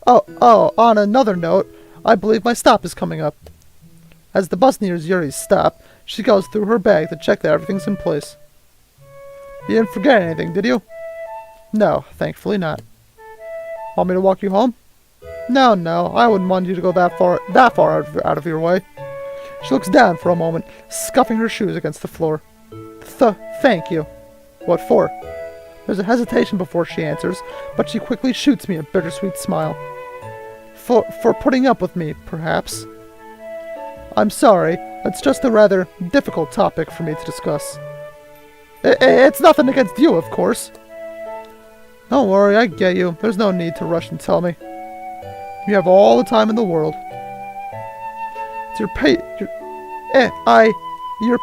Oh, on another note, I believe my stop is coming up. As the bus nears Yuri's stop, she goes through her bag to check that everything's in place. You didn't forget anything, did you? No, thankfully not. Want me to walk you home? No, I wouldn't want you to go that far out of your way. She looks down for a moment, scuffing her shoes against the floor. Thank you. What for? There's a hesitation before she answers, but she quickly shoots me a bittersweet smile. For putting up with me, perhaps. I'm sorry, it's just a rather difficult topic for me to discuss. It's nothing against you, of course. Don't worry, I get you. There's no need to rush and tell me. You have all the time in the world. It's your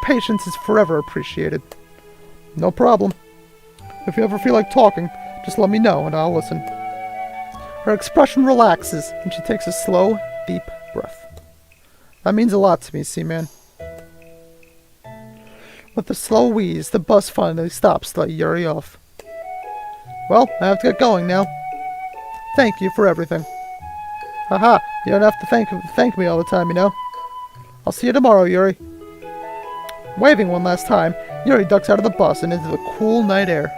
patience is forever appreciated. No problem. If you ever feel like talking, just let me know and I'll listen. Her expression relaxes and she takes a slow, deep breath. That means a lot to me, Seaman. With a slow wheeze, the bus finally stops to let Yuri off. Well, I have to get going now. Thank you for everything. Haha, you don't have to thank me all the time, you know. I'll see you tomorrow, Yuri. Waving one last time, Yuri ducks out of the bus and into the cool night air.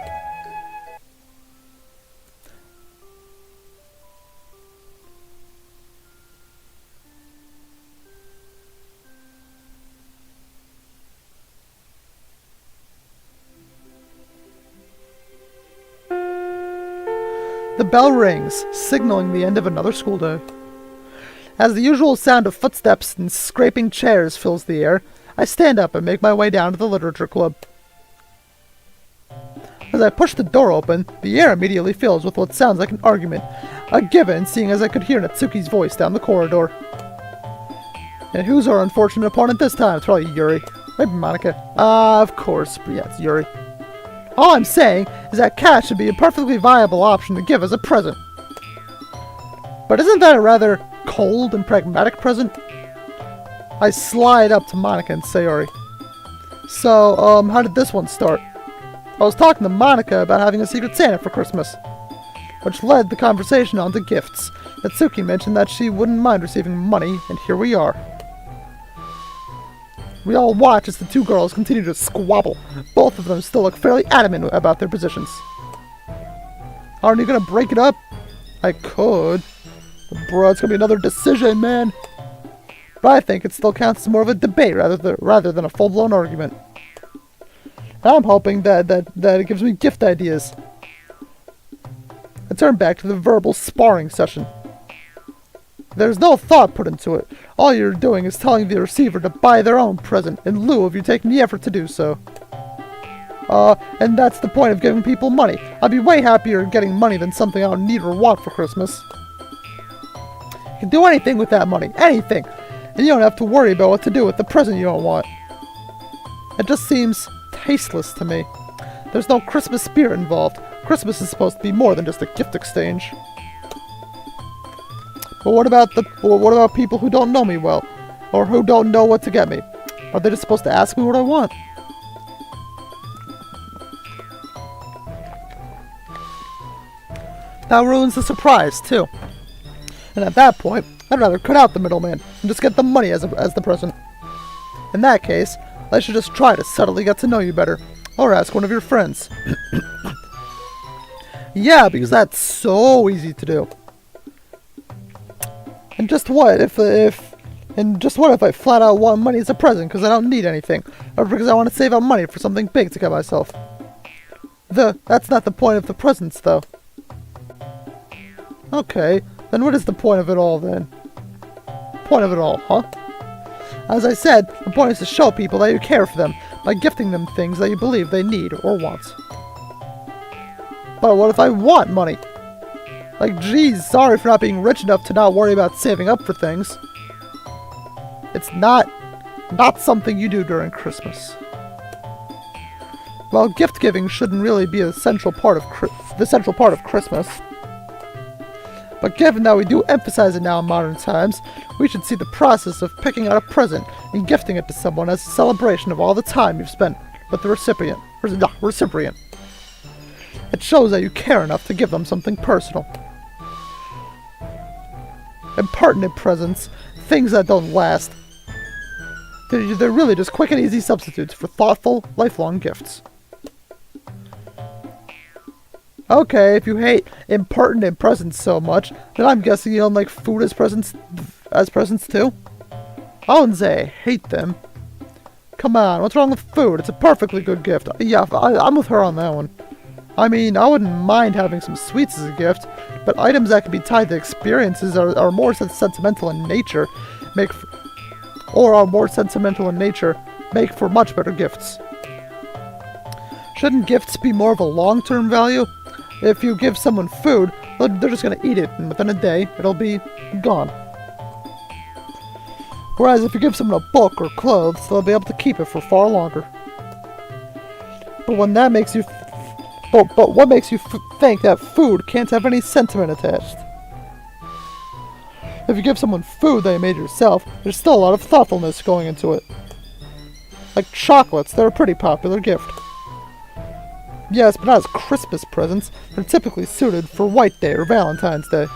The bell rings, signaling the end of another school day. As the usual sound of footsteps and scraping chairs fills the air, I stand up and make my way down to the literature club. As I push the door open, the air immediately fills with what sounds like an argument, a given seeing as I could hear Natsuki's voice down the corridor. And who's our unfortunate opponent this time? It's probably Yuri. Maybe Monica. Of course, but yeah, it's Yuri. All I'm saying is that cash should be a perfectly viable option to give as a present. But isn't that a rather cold and pragmatic present? I slide up to Monica and Sayori. So, how did this one start? I was talking to Monica about having a Secret Santa for Christmas, which led the conversation on to gifts. Natsuki mentioned that she wouldn't mind receiving money, and here we are. We all watch as the two girls continue to squabble. Both of them still look fairly adamant about their positions. Aren't you gonna break it up? I could. But bro, it's gonna be another decision, man. But I think it still counts as more of a debate rather than a full-blown argument. I'm hoping that it gives me gift ideas. I turn back to the verbal sparring session. There's no thought put into it. All you're doing is telling the receiver to buy their own present in lieu of you taking the effort to do so. And that's the point of giving people money. I'd be way happier getting money than something I don't need or want for Christmas. You can do anything with that money. Anything. And you don't have to worry about what to do with the present you don't want. It just seems tasteless to me. There's no Christmas spirit involved. Christmas is supposed to be more than just a gift exchange. But what about people who don't know me well, or who don't know what to get me? Are they just supposed to ask me what I want? That ruins the surprise too. And at that point, I'd rather cut out the middleman and just get the money as the present. In that case, I should just try to subtly get to know you better, or ask one of your friends. Yeah, because that's so easy to do. And just what if I flat out want money as a present because I don't need anything, or because I want to save up money for something big to get myself? That's not the point of the presents, though. Okay, then what is the point of it all, then? Point of it all, huh? As I said, the point is to show people that you care for them by gifting them things that you believe they need or want. But what if I want money? Like, geez, sorry for not being rich enough to not worry about saving up for things. It's not something you do during Christmas. Well, gift giving shouldn't really be the central part of Christmas. But given that we do emphasize it now in modern times, we should see the process of picking out a present and gifting it to someone as a celebration of all the time you've spent with the recipient. It shows that you care enough to give them something personal. Impertinent presents, things that don't last. They're really just quick and easy substitutes for thoughtful, lifelong gifts. Okay, if you hate impertinent presents so much, then I'm guessing you don't like food as presents too? I wouldn't say I hate them. Come on, what's wrong with food? It's a perfectly good gift. Yeah, I'm with her on that one. I mean, I wouldn't mind having some sweets as a gift, but items that can be tied to experiences are more sentimental in nature, make for much better gifts. Shouldn't gifts be more of a long-term value? If you give someone food, they're just gonna eat it, and within a day, it'll be gone. Whereas if you give someone a book or clothes, they'll be able to keep it for far longer. But what makes you think that food can't have any sentiment attached? If you give someone food that you made yourself, there's still a lot of thoughtfulness going into it. Like chocolates, they're a pretty popular gift. Yes, but not as Christmas presents. They're typically suited for White Day or Valentine's Day.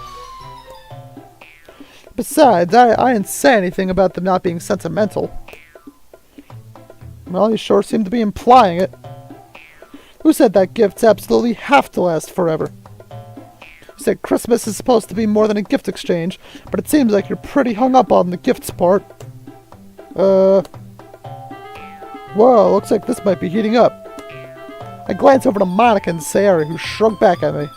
Besides, I didn't say anything about them not being sentimental. Well, you sure seem to be implying it. Who said that gifts absolutely have to last forever? You said Christmas is supposed to be more than a gift exchange, but it seems like you're pretty hung up on the gifts part. Well, looks like this might be heating up. I glance over to Monica and Sayori, who shrug back at me.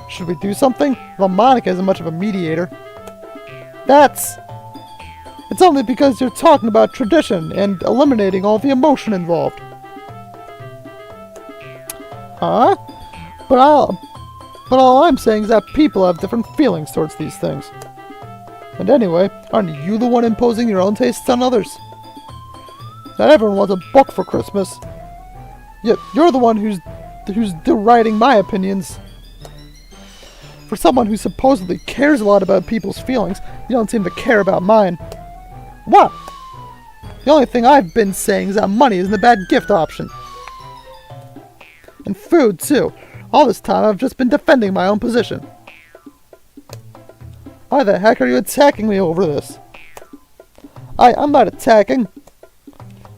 Should we do something? Well, Monica isn't much of a mediator. It's only because you're talking about tradition and eliminating all the emotion involved. Huh? But all I'm saying is that people have different feelings towards these things. And anyway, aren't you the one imposing your own tastes on others? Not everyone wants a book for Christmas. Yet you're the one who's deriding my opinions. For someone who supposedly cares a lot about people's feelings, you don't seem to care about mine. What? The only thing I've been saying is that money isn't a bad gift option. And food, too. All this time I've just been defending my own position. Why the heck are you attacking me over this? I'm not attacking.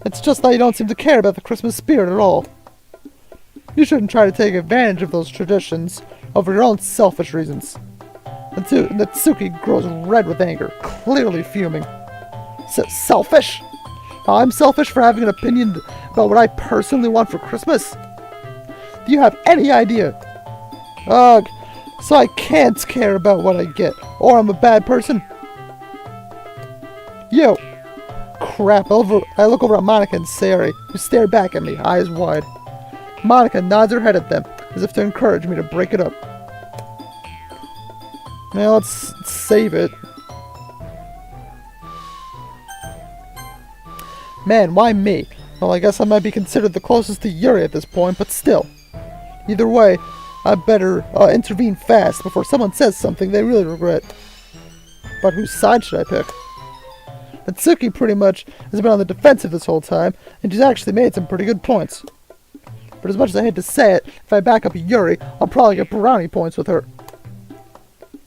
It's just that you don't seem to care about the Christmas spirit at all. You shouldn't try to take advantage of those traditions over your own selfish reasons. Natsuki grows red with anger, clearly fuming. Selfish? I'm selfish for having an opinion about what I personally want for Christmas? Do you have any idea? Ugh, so I can't care about what I get, or I'm a bad person? You! Crap, I look over at Monica and Sayori, who stare back at me, eyes wide. Monica nods her head at them, as if to encourage me to break it up. Now let's save it. Man, why me? Well, I guess I might be considered the closest to Yuri at this point, but still. Either way, I better intervene fast before someone says something they really regret. But whose side should I pick? Natsuki pretty much has been on the defensive this whole time, and she's actually made some pretty good points. But as much as I hate to say it, if I back up Yuri, I'll probably get brownie points with her.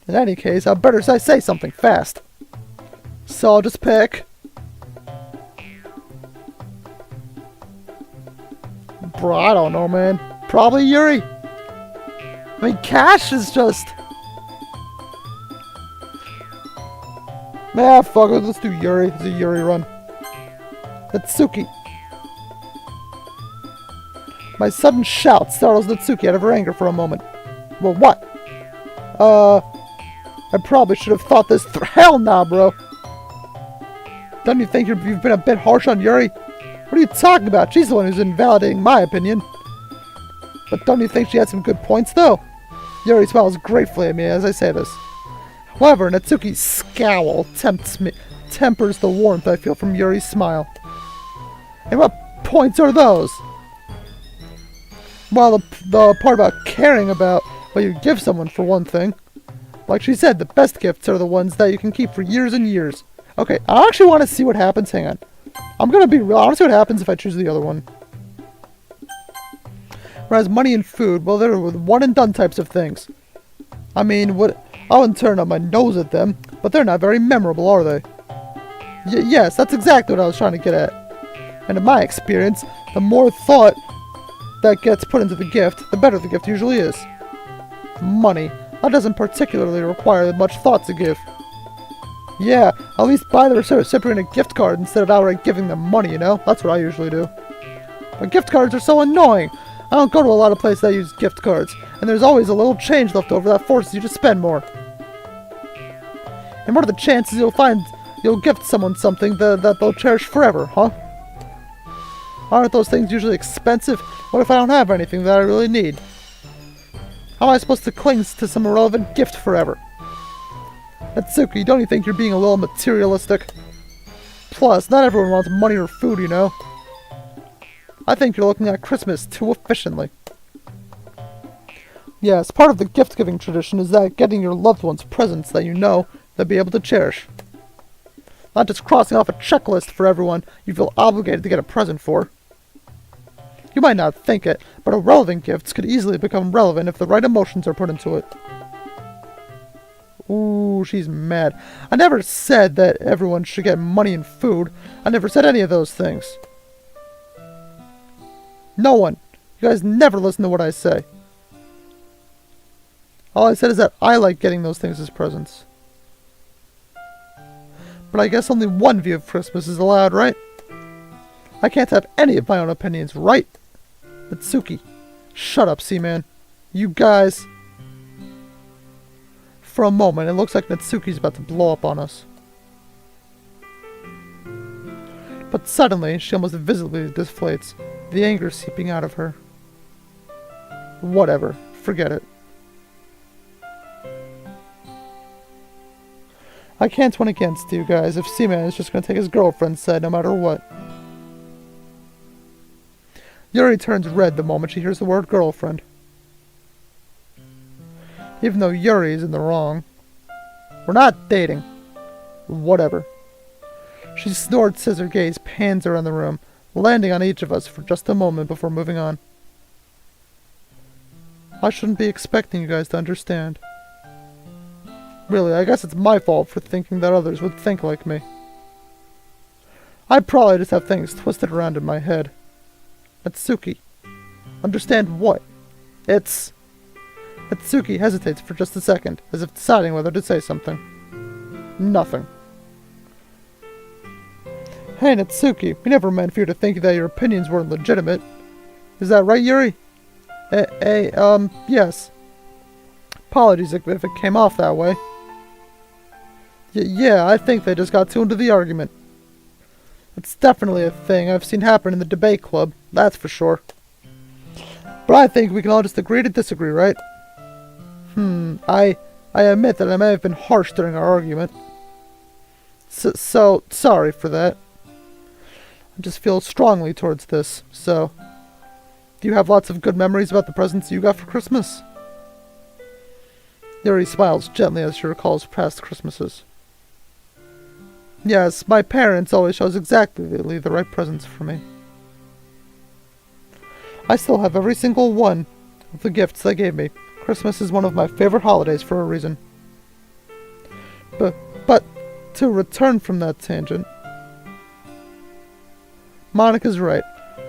In any case, I better say something fast. So I'll just pick... Bro, I don't know, man. Probably Yuri. I mean, Cash is just... Nah, fuck it. Let's do Yuri. It's a Yuri run. Natsuki. My sudden shout startles Natsuki out of her anger for a moment. Well, what? I probably should have thought this through. Hell nah, bro. Don't you think you've been a bit harsh on Yuri? What are you talking about? She's the one who's invalidating my opinion. But don't you think she had some good points, though? Yuri smiles gratefully at me as I say this. However, Natsuki's scowl tempers the warmth I feel from Yuri's smile. And what points are those? Well, the part about caring about what you give someone, for one thing. Like she said, the best gifts are the ones that you can keep for years and years. Okay, I actually want to see what happens. Hang on. I'm going to be real. I want to see what happens if I choose the other one. Whereas money and food, well, they're one-and-done types of things. I mean, I wouldn't turn up my nose at them, but they're not very memorable, are they? Yes, that's exactly what I was trying to get at. And in my experience, the more thought that gets put into the gift, the better the gift usually is. Money. That doesn't particularly require much thought to give. Yeah, at least buy the recipient a gift card instead of outright giving them money, you know? That's what I usually do. But gift cards are so annoying. I don't go to a lot of places that use gift cards, and there's always a little change left over that forces you to spend more. And what are the chances you'll gift someone something that they'll cherish forever, huh? Aren't those things usually expensive? What if I don't have anything that I really need? How am I supposed to cling to some irrelevant gift forever? Natsuki, don't you think you're being a little materialistic? Plus, not everyone wants money or food, you know? I think you're looking at Christmas too efficiently. Yes, part of the gift-giving tradition is that getting your loved ones presents that you know they'll be able to cherish. Not just crossing off a checklist for everyone you feel obligated to get a present for. You might not think it, but irrelevant gifts could easily become relevant if the right emotions are put into it. Ooh, she's mad. I never said that everyone should get money and food. I never said any of those things. No one. You guys never listen to what I say. All I said is that I like getting those things as presents. But I guess only one view of Christmas is allowed, right? I can't have any of my own opinions, right? Natsuki. Shut up, Seaman. You guys... For a moment, it looks like Natsuki's about to blow up on us. But suddenly, she almost visibly deflates, the anger seeping out of her. Whatever. Forget it. I can't win against you guys if Seaman is just going to take his girlfriend's side no matter what. Yuri turns red the moment she hears the word girlfriend. Even though Yuri is in the wrong. We're not dating. Whatever. She snorts as her gaze pans around the room, landing on each of us for just a moment before moving on. I shouldn't be expecting you guys to understand. Really, I guess it's my fault for thinking that others would think like me. I probably just have things twisted around in my head. Natsuki. Understand what? It's... Natsuki hesitates for just a second, as if deciding whether to say something. Nothing. Hey, Natsuki, we never meant for you to think that your opinions weren't legitimate. Is that right, Yuri? Yes. Apologies if it came off that way. Yeah, I think they just got too into the argument. It's definitely a thing I've seen happen in the debate club, that's for sure. But I think we can all just agree to disagree, right? I admit that I may have been harsh during our argument. So, sorry for that. I just feel strongly towards this, so... Do you have lots of good memories about the presents you got for Christmas? Yuri smiles gently as she recalls past Christmases. Yes, my parents always chose exactly the right presents for me. I still have every single one of the gifts they gave me. Christmas is one of my favorite holidays for a reason. But to return from that tangent... Monica's right.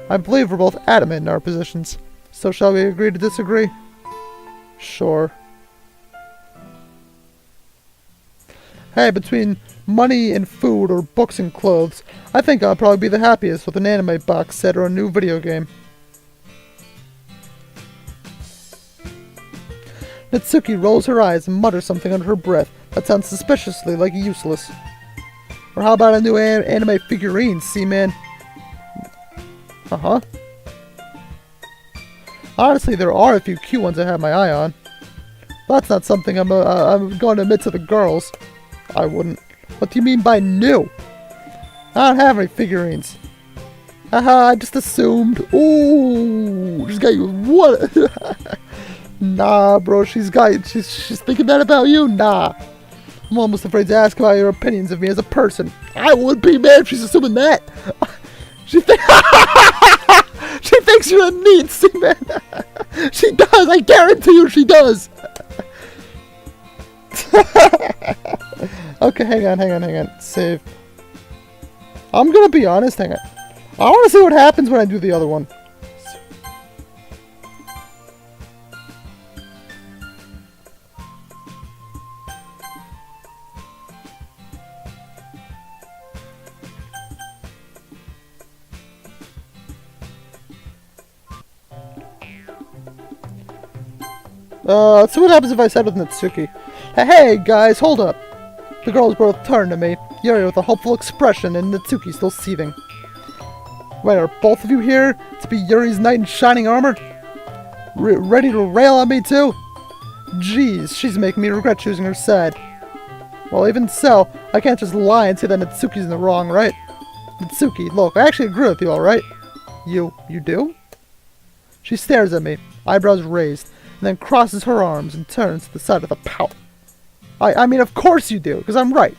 I believe we're both adamant in our positions. So shall we agree to disagree? Sure. Hey, between money and food or books and clothes, I think I'll probably be the happiest with an anime box set or a new video game. Natsuki rolls her eyes and mutters something under her breath that sounds suspiciously like useless. Or how about a new anime figurine, Seaman? Uh-huh. Honestly, there are a few cute ones I have my eye on. That's not something I'm going to admit to the girls. I wouldn't. What do you mean by new? I don't have any figurines. Haha, I just assumed. Ooh, she's got you. What? Nah, bro, she's thinking that about you? Nah. I'm almost afraid to ask about your opinions of me as a person. I would be, man, if she's assuming that. She thinks you're a neat, see, man. She does, I guarantee you she does. Okay, hang on. Save. I'm gonna be honest, hang on. I wanna see what happens when I do the other one. So what happens if I said with Natsuki? Hey guys, hold up. The girls both turn to me, Yuri with a hopeful expression and Natsuki still seething. Wait, are both of you here to be Yuri's knight in shining armor? Ready to rail on me too? Jeez, she's making me regret choosing her side. Well, even so, I can't just lie and say that Natsuki's in the wrong, right? Natsuki, look, I actually agree with you, alright? You do? She stares at me, eyebrows raised, and then crosses her arms and turns to the side with a pout. I mean, of course you do, because I'm right.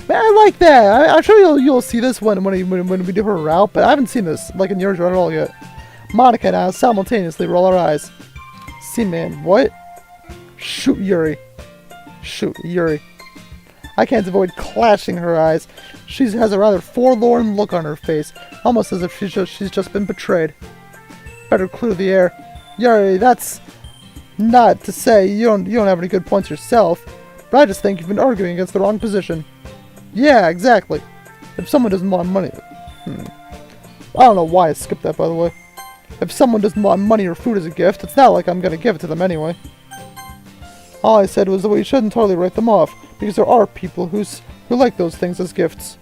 Man, I like that. I'm sure you'll see this when we do her route, but I haven't seen this, like in yours at all yet. Monica and I simultaneously roll our eyes. See, man, what? Shoot, Yuri. Shoot, Yuri. I can't avoid clashing her eyes. She has a rather forlorn look on her face, almost as if she's just been betrayed. Better clear the air. Yuri, that's not to say you don't have any good points yourself, but I just think you've been arguing against the wrong position. Yeah, exactly. If someone doesn't want money... I don't know why I skipped that, by the way. If someone doesn't want money or food as a gift, it's not like I'm gonna give it to them anyway. All I said was that we shouldn't totally write them off, because there are people who like those things as gifts.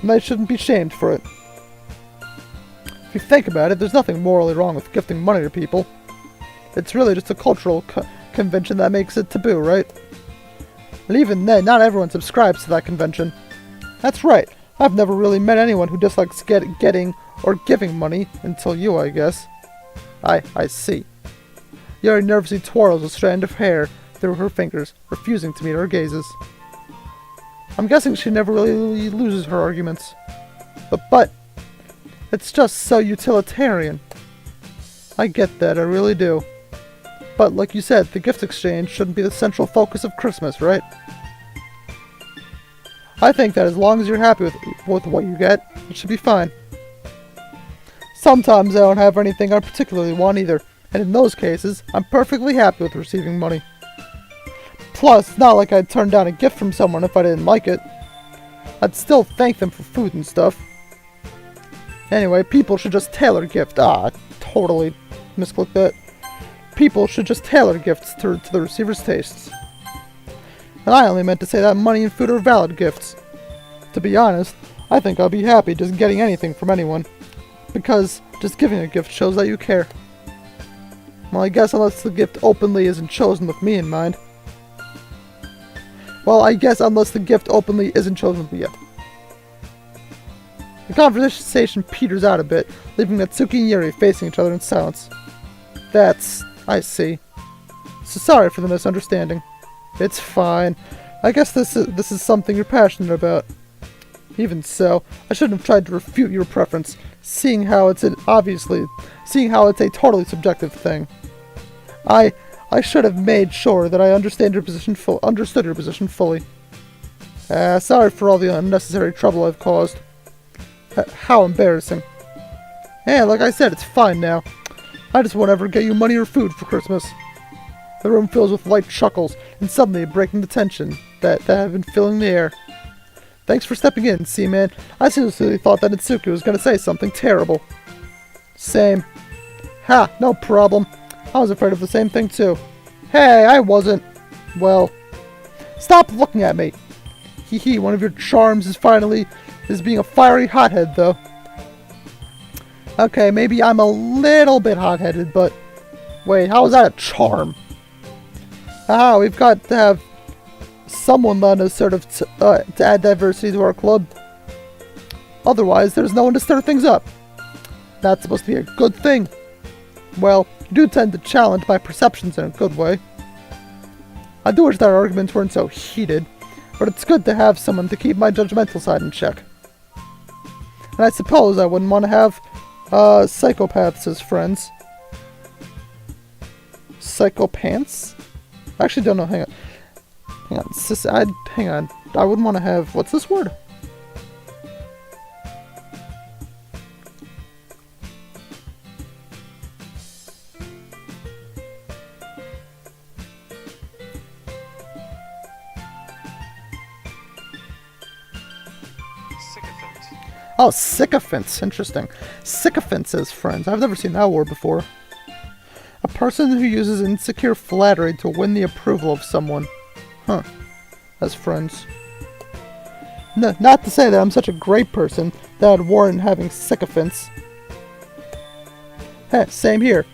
And they shouldn't be shamed for it. If you think about it, there's nothing morally wrong with gifting money to people. It's really just a cultural convention that makes it taboo, right? And even then, not everyone subscribes to that convention. That's right. I've never really met anyone who dislikes getting or giving money until you, I guess. I see. Yuri nervously twirls a strand of hair through her fingers, refusing to meet our gazes. I'm guessing she never really loses her arguments. But it's just so utilitarian. I get that, I really do. But like you said, the gift exchange shouldn't be the central focus of Christmas, right? I think that as long as you're happy with what you get, it should be fine. Sometimes I don't have anything I particularly want either, and in those cases, I'm perfectly happy with receiving money. Plus, it's not like I'd turn down a gift from someone if I didn't like it. I'd still thank them for food and stuff. Anyway, people should just tailor gifts. Totally misclicked that. People should just tailor gifts to the receiver's tastes. And I only meant to say that money and food are valid gifts. To be honest, I think I'll be happy just getting anything from anyone. Because just giving a gift shows that you care. Well, I guess unless the gift openly isn't chosen with me in mind. The conversation peters out a bit, leaving Natsuki and Yuri facing each other in silence. I see. So sorry for the misunderstanding. It's fine. I guess this is something you're passionate about. Even so, I shouldn't have tried to refute your preference, seeing how it's a totally subjective thing. I should have made sure that I understood your position fully. Sorry for all the unnecessary trouble I've caused. How embarrassing. Hey, like I said, it's fine now. I just won't ever get you money or food for Christmas. The room fills with light chuckles, and suddenly breaking the tension that had been filling the air. Thanks for stepping in, Seaman. I seriously thought that Natsuki was going to say something terrible. Same. Ha, no problem. I was afraid of the same thing too. Hey, I wasn't. Well, stop looking at me. Hee, one of your charms is being a fiery hothead, though. Okay, maybe I'm a little bit hot-headed, but... Wait, how is that a charm? We've got to have someone let us sort of to add diversity to our club. Otherwise, there's no one to stir things up. That's supposed to be a good thing. Well, you do tend to challenge my perceptions in a good way. I do wish that our arguments weren't so heated, but it's good to have someone to keep my judgmental side in check. And I suppose I wouldn't want to have psychopaths as friends. Psychopaths? I actually don't know. Hang on. Hang on. I wouldn't want to have... What's this word? Oh, sycophants. Interesting. Sycophants as friends. I've never seen that word before. A person who uses insecure flattery to win the approval of someone. Huh. As friends. No, not to say that I'm such a great person that I'd warrant having sycophants. Heh, same here.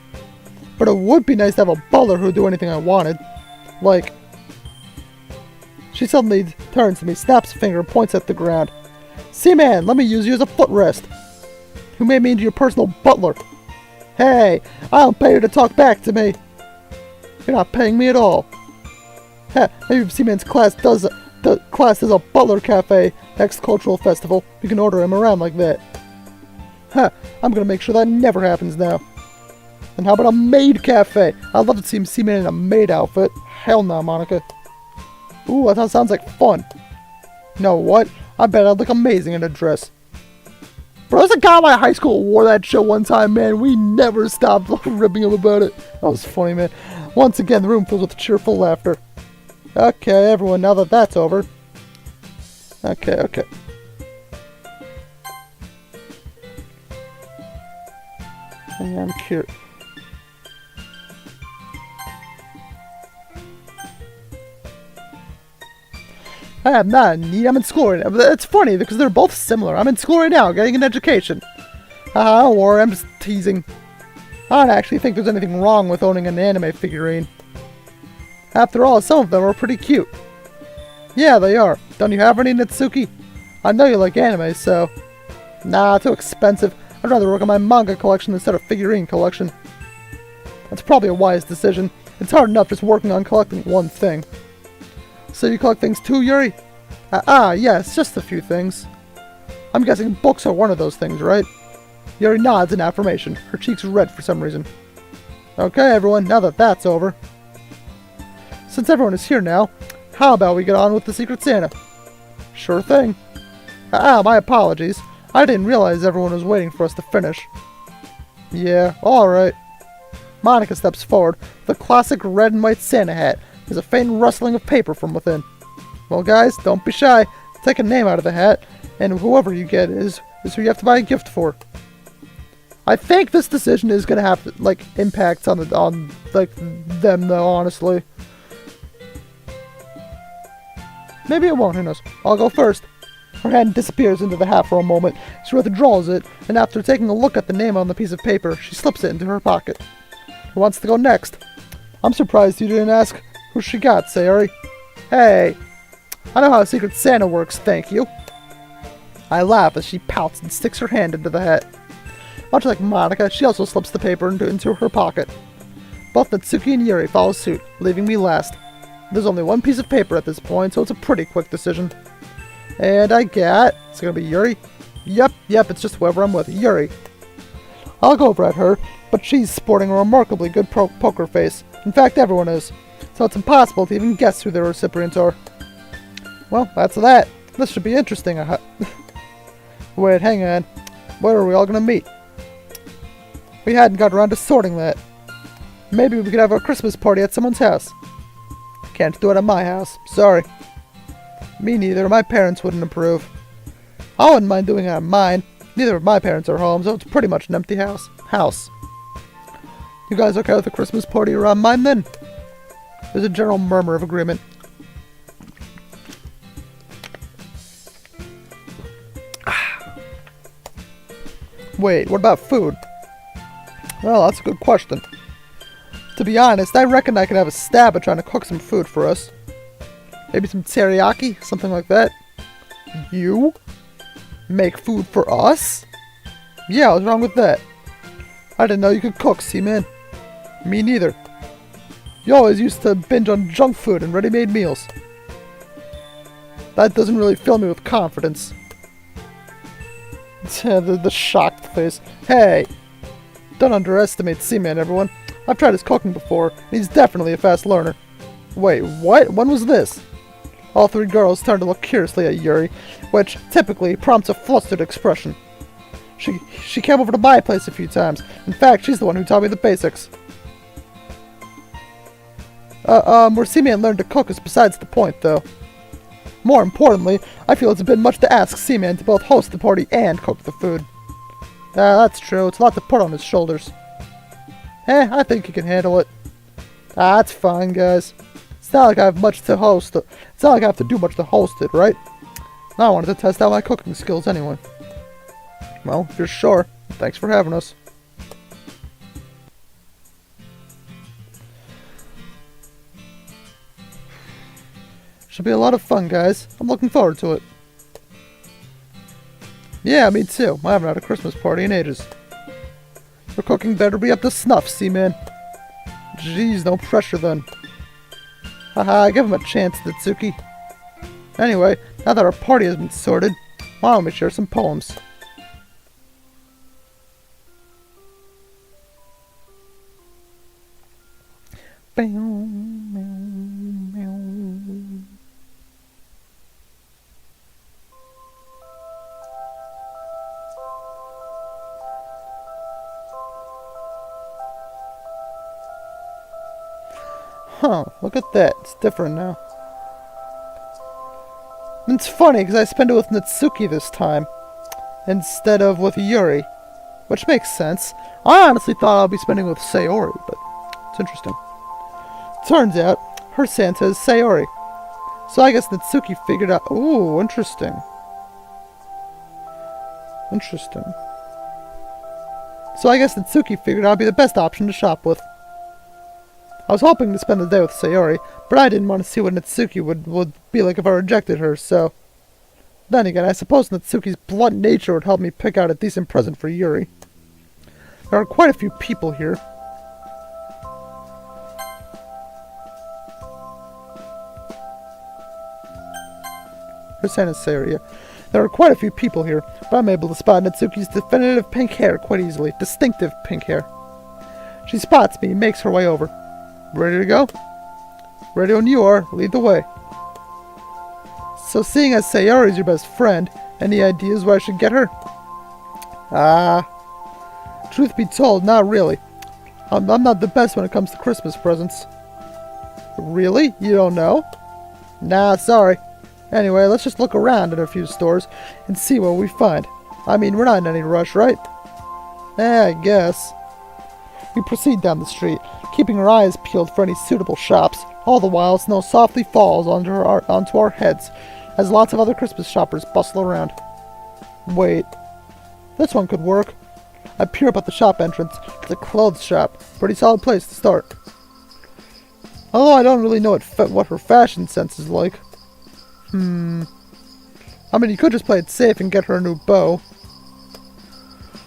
But it would be nice to have a butler who'd do anything I wanted. Like... She suddenly turns to me, snaps a finger, and points at the ground. Seaman, let me use you as a footrest. Who made me into your personal butler? Hey, I don't pay you to talk back to me. You're not paying me at all. Heh, maybe if Seaman's class does a butler cafe next cultural festival, we can order him around like that. Huh, I'm gonna make sure that never happens now. And how about a maid cafe? I'd love to see Seaman in a maid outfit. Hell no, Monica. Ooh, that sounds like fun. You know what? I bet I'd look amazing in a dress. Bro, there's a guy in my high school who wore that show one time, man. We never stopped ripping him about it. That was funny, man. Once again, the room fills with cheerful laughter. Okay, everyone, now that that's over. Okay. I'm curious. I'm not in need. I'm in school right now. But it's funny because they're both similar. I'm in school right now, getting an education. Don't worry, I'm just teasing. I don't actually think there's anything wrong with owning an anime figurine. After all, some of them are pretty cute. Yeah, they are. Don't you have any, Natsuki? I know you like anime, so... Nah, too expensive. I'd rather work on my manga collection instead of figurine collection. That's probably a wise decision. It's hard enough just working on collecting one thing. So you collect things too, Yuri? Yes, just a few things. I'm guessing books are one of those things, right? Yuri nods in affirmation, her cheeks red for some reason. Okay, everyone, now that that's over. Since everyone is here now, how about we get on with the Secret Santa? Sure thing. My apologies. I didn't realize everyone was waiting for us to finish. Yeah, alright. Monica steps forward, the classic red and white Santa hat. There's a faint rustling of paper from within. Well, guys, don't be shy. Take a name out of the hat, and whoever you get is who you have to buy a gift for. I think this decision is gonna have like impacts on them though, honestly. Maybe it won't. Who knows? I'll go first. Her hand disappears into the hat for a moment. She withdraws it, and after taking a look at the name on the piece of paper, she slips it into her pocket. Who wants to go next? I'm surprised you didn't ask who she got, Sayori. Hey, I know how Secret Santa works, thank you. I laugh as she pouts and sticks her hand into the hat. Much like Monica, she also slips the paper into her pocket. Both Natsuki and Yuri follow suit, leaving me last. There's only one piece of paper at this point, so it's a pretty quick decision. And I get... It's gonna be Yuri? Yep, it's just whoever I'm with. Yuri. I'll go over at her, but she's sporting a remarkably good poker face. In fact, everyone is. So it's impossible to even guess who their recipients are. Well, that's that. This should be interesting. Wait, hang on. Where are we all gonna meet? We hadn't got around to sorting that. Maybe we could have a Christmas party at someone's house. Can't do it at my house. Sorry. Me neither. My parents wouldn't approve. I wouldn't mind doing it at mine. Neither of my parents are home, so it's pretty much an empty house. You guys okay with a Christmas party around mine then? There's a general murmur of agreement. Wait, what about food? Well, that's a good question. To be honest, I reckon I could have a stab at trying to cook some food for us. Maybe some teriyaki, something like that. You? Make food for us? Yeah, what's wrong with that? I didn't know you could cook, Seaman. Me neither. You always used to binge on junk food and ready-made meals. That doesn't really fill me with confidence. The shocked face. Hey! Don't underestimate Seaman, everyone. I've tried his cooking before, and he's definitely a fast learner. Wait, what? When was this? All three girls turned to look curiously at Yuri, which typically prompts a flustered expression. She came over to my place a few times. In fact, she's the one who taught me the basics. Where Seaman learned to cook is besides the point, though. More importantly, I feel it's a bit much to ask Seaman to both host the party and cook the food. That's true. It's a lot to put on his shoulders. I think he can handle it. That's fine, guys. It's not like I have much to host. It's not like I have to do much to host it, right? I wanted to test out my cooking skills anyway. Well, if you're sure, thanks for having us. Should be a lot of fun, guys. I'm looking forward to it. Yeah, me too. I haven't had a Christmas party in ages. Your cooking better be up to snuff, Seaman. Jeez, no pressure then. Haha, give him a chance, Natsuki. Anyway, now that our party has been sorted, why don't we share some poems? Huh, look at that. It's different now. And it's funny, because I spent it with Natsuki this time, instead of with Yuri. which makes sense. I honestly thought I'd be spending with Sayori, but it's interesting. Turns out, her Santa is Sayori. So I guess Natsuki figured out... Ooh, interesting. Interesting. So I guess Natsuki figured I'd be the best option to shop with. I was hoping to spend the day with Sayori, but I didn't want to see what Natsuki would be like if I rejected her, so... Then again, I suppose Natsuki's blunt nature would help me pick out a decent present for Yuri. There are quite a few people here. Her Santa Sayori. There are quite a few people here, but I'm able to spot Natsuki's definitive pink hair quite easily. Distinctive pink hair. She spots me and makes her way over. Ready to go? Ready when you are. Lead the way. So seeing as Sayori is your best friend, any ideas where I should get her? Truth be told, not really. I'm not the best when it comes to Christmas presents. Really? You don't know? Nah, sorry. Anyway, let's just look around at a few stores and see what we find. I mean, we're not in any rush, right? I guess. We proceed down the street, keeping our eyes peeled for any suitable shops. All the while, snow softly falls onto our heads as lots of other Christmas shoppers bustle around. Wait. This one could work. I peer up at the shop entrance. It's a clothes shop. Pretty solid place to start. Although I don't really know what her fashion sense is like. I mean, you could just play it safe and get her a new bow.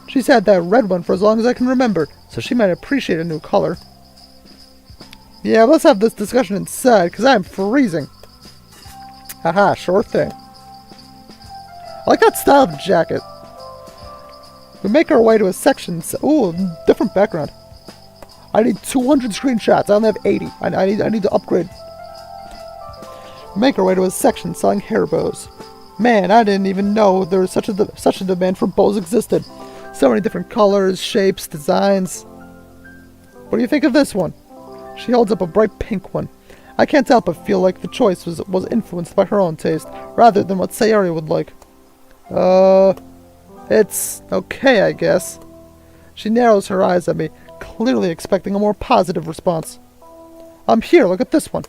She's had that red one for as long as I can remember, so she might appreciate a new color. Yeah, let's have this discussion inside, because I'm freezing. Haha, sure thing. I like that style of jacket. We make our way to a section. Ooh, different background. I need 200 screenshots. I only have 80. I need to upgrade. We make our way to a section selling hair bows. Man, I didn't even know there was such a demand for bows existed. So many different colors, shapes, designs. What do you think of this one? She holds up a bright pink one. I can't help but feel like the choice was influenced by her own taste, rather than what Sayori would like. It's okay, I guess. She narrows her eyes at me, clearly expecting a more positive response. Here, look at this one.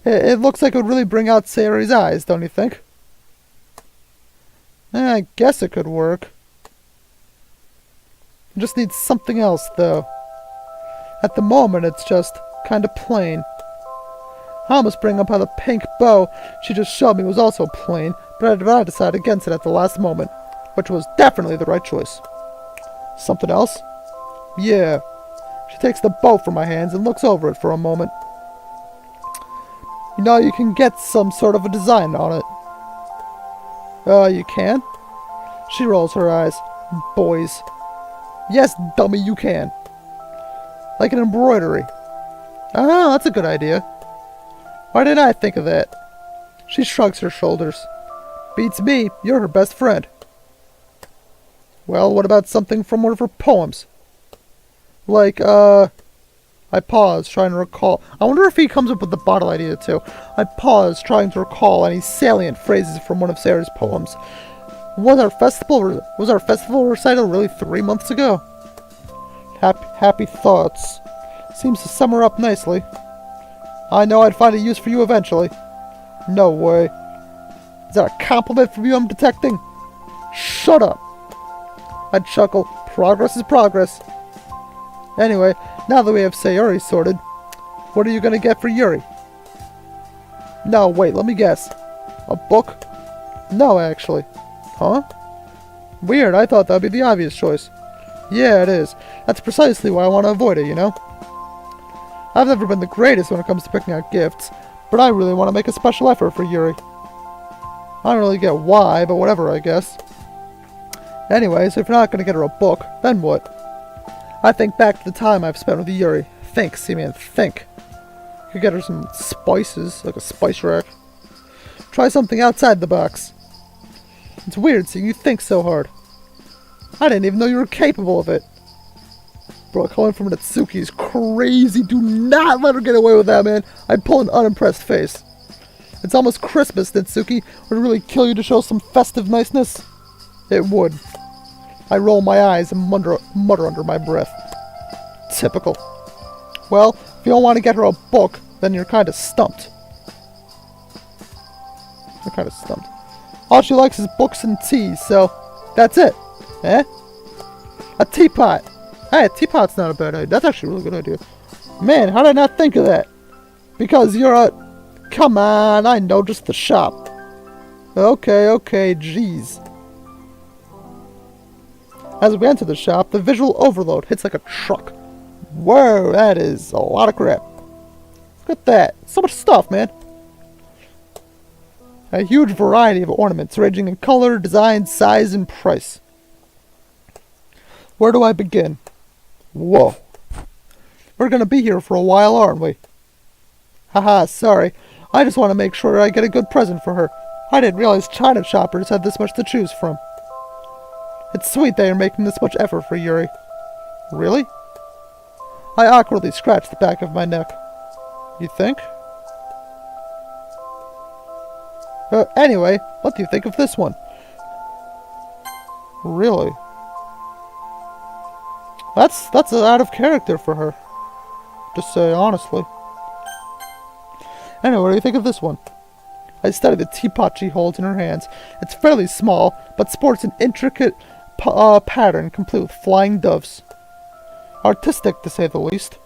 It looks like it would really bring out Sayori's eyes, don't you think? I guess it could work. It just needs something else, though. At the moment, it's just kind of plain. I almost bring up how the pink bow she just showed me was also plain, but I decided against it at the last moment, which was definitely the right choice. Something else? Yeah. She takes the bow from my hands and looks over it for a moment. You know, you can get some sort of a design on it. You can? She rolls her eyes. Boys. Yes, dummy, you can. Like an embroidery. Ah, that's a good idea. Why didn't I think of that? She shrugs her shoulders. Beats me, you're her best friend. Well, what about something from one of her poems? Like, I pause, trying to recall. I wonder if he comes up with the bottle idea, too. I pause, trying to recall any salient phrases from one of Sarah's poems. Was our festival recital really 3 months ago? Happy thoughts. Seems to sum her up nicely. I know I'd find a use for you eventually. No way. Is that a compliment from you I'm detecting? Shut up. I'd chuckle. Progress is progress. Anyway, now that we have Sayori sorted, what are you gonna get for Yuri? No, wait, let me guess. A book? No, actually. Huh? Weird, I thought that'd be the obvious choice. Yeah, it is. That's precisely why I want to avoid it, you know? I've never been the greatest when it comes to picking out gifts, but I really want to make a special effort for Yuri. I don't really get why, but whatever, I guess. Anyway, so if you're not going to get her a book, then what? I think back to the time I've spent with Yuri. Think, see-man, think. You could get her some spices, like a spice rack. Try something outside the box. It's weird seeing you think so hard. I didn't even know you were capable of it. Bro, coming from Natsuki is crazy. Do not let her get away with that, man. I'd pull an unimpressed face. It's almost Christmas, Natsuki. Would it really kill you to show some festive niceness? It would. I roll my eyes and mutter under my breath. Typical. Well, if you don't want to get her a book, then you're kind of stumped. You're kind of stumped. All she likes is books and tea, so that's it. Eh? A teapot. Hey, a teapot's not a bad idea. That's actually a really good idea. Man, how did I not think of that? Because you're a... Come on, I know, just the shop. Okay, jeez. As we enter the shop, the visual overload hits like a truck. Whoa, that is a lot of crap. Look at that. So much stuff, man. A huge variety of ornaments, ranging in color, design, size, and price. Where do I begin? Whoa. We're gonna be here for a while, aren't we? Haha, sorry. I just want to make sure I get a good present for her. I didn't realize China shoppers had this much to choose from. It's sweet that you're making this much effort for Yuri. Really? I awkwardly scratched the back of my neck. You think? Anyway, what do you think of this one? Really? That's out of character for her. Just say honestly. Anyway, what do you think of this one? I studied the teapot she holds in her hands. It's fairly small, but sports an intricate pattern complete with flying doves. Artistic, to say the least.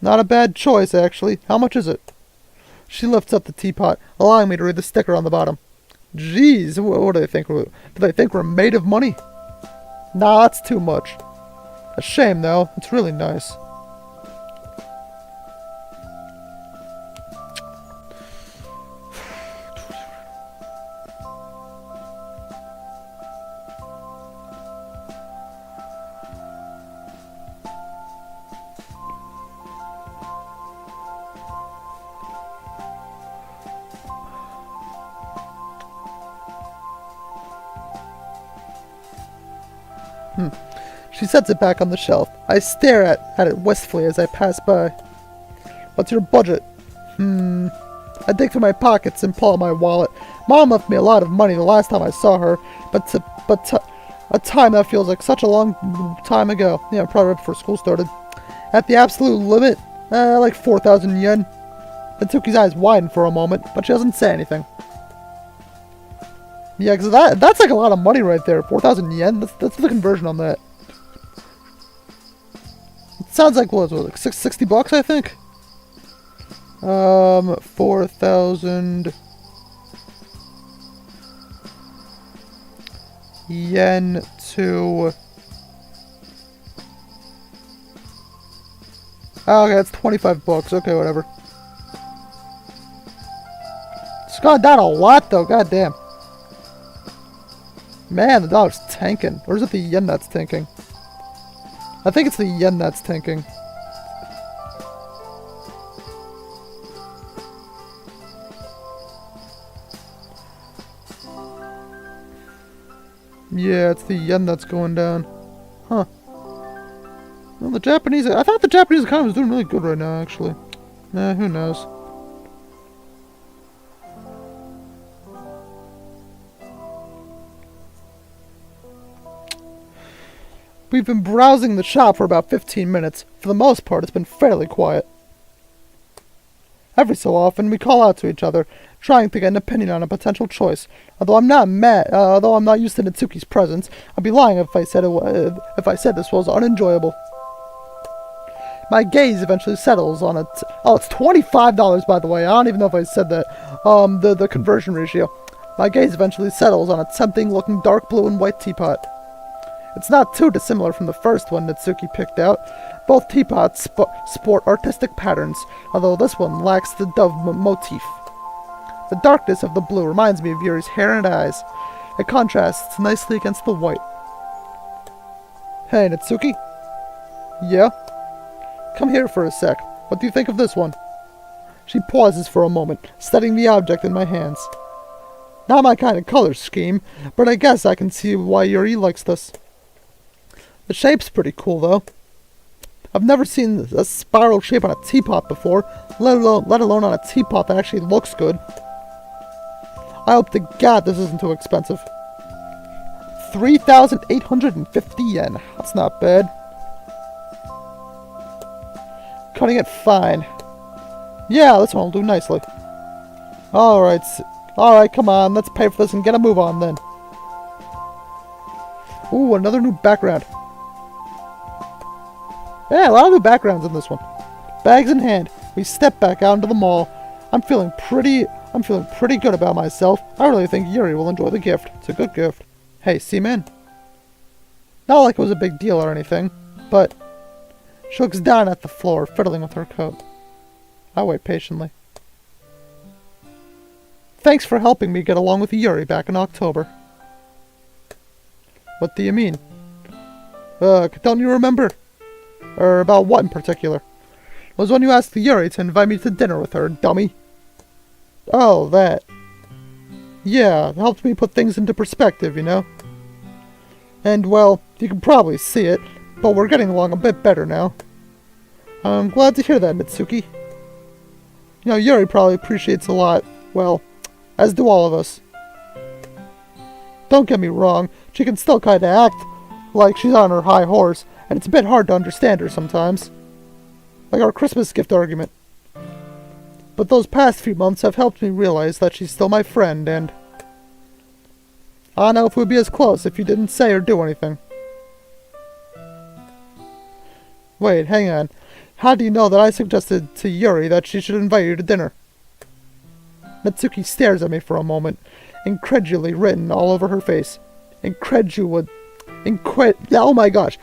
Not a bad choice, actually. How much is it? She lifts up the teapot, allowing me to read the sticker on the bottom. Jeez, what do they think? Do they think we're made of money? Nah, that's too much. A shame, though. It's really nice. She sets it back on the shelf. I stare at it wistfully as I pass by. What's your budget? I dig through my pockets and pull out my wallet. Mom left me a lot of money the last time I saw her, but a time that feels like such a long time ago. Yeah, probably right before school started. At the absolute limit, like 4,000 yen. Natsuki's eyes widen for a moment, but she doesn't say anything. Yeah, because that's like a lot of money right there. 4,000 yen? That's the conversion on that. It sounds like, what was it, like 60 bucks, I think? 4,000 yen to... Oh, okay, that's 25 bucks. Okay, whatever. It's gone down a lot, though. God damn. Man, the dollar's tanking. Or is it the yen that's tanking? I think it's the yen that's tanking. Yeah, it's the yen that's going down. Huh. Well, the Japanese... I thought the Japanese economy was doing really good right now, actually. Who knows. We've been browsing the shop for about 15 minutes. For the most part, it's been fairly quiet. Every so often, we call out to each other, trying to get an opinion on a potential choice. Although I'm not used to Natsuki's presence, I'd be lying if I said this was unenjoyable. My gaze eventually settles on it. Oh, it's $25, by the way. I don't even know if I said that. The conversion ratio. My gaze eventually settles on a tempting-looking dark blue and white teapot. It's not too dissimilar from the first one Natsuki picked out. Both teapots sport artistic patterns, although this one lacks the dove motif. The darkness of the blue reminds me of Yuri's hair and eyes. It contrasts nicely against the white. Hey, Natsuki? Yeah? Come here for a sec. What do you think of this one? She pauses for a moment, studying the object in my hands. Not my kind of color scheme, but I guess I can see why Yuri likes this. The shape's pretty cool, though. I've never seen a spiral shape on a teapot before, let alone on a teapot that actually looks good. I hope to God this isn't too expensive. 3,850 yen. That's not bad. Cutting it fine. Yeah, this one will do nicely. Alright, come on, let's pay for this and get a move on then. Ooh, another new background. Yeah, a lot of new backgrounds in this one. Bags in hand, we step back out into the mall. I'm feeling pretty good about myself. I really think Yuri will enjoy the gift. It's a good gift. Hey, Seaman. Not like it was a big deal or anything, but she looks down at the floor, fiddling with her coat. I wait patiently. Thanks for helping me get along with Yuri back in October. What do you mean? Don't you remember? Or about what in particular? It was when you asked Yuri to invite me to dinner with her, dummy. Oh, that. Yeah, it helped me put things into perspective, you know? And, well, you can probably see it, but we're getting along a bit better now. I'm glad to hear that, Mitsuki. You know, Yuri probably appreciates a lot, well, as do all of us. Don't get me wrong, she can still kinda act like she's on her high horse, and it's a bit hard to understand her sometimes. Like our Christmas gift argument. But those past few months have helped me realize that she's still my friend, and I don't know if we'd be as close if you didn't say or do anything. Wait, hang on. How do you know that I suggested to Yuri that she should invite you to dinner? Mitsuki stares at me for a moment, incredulity written all over her face. Oh my gosh.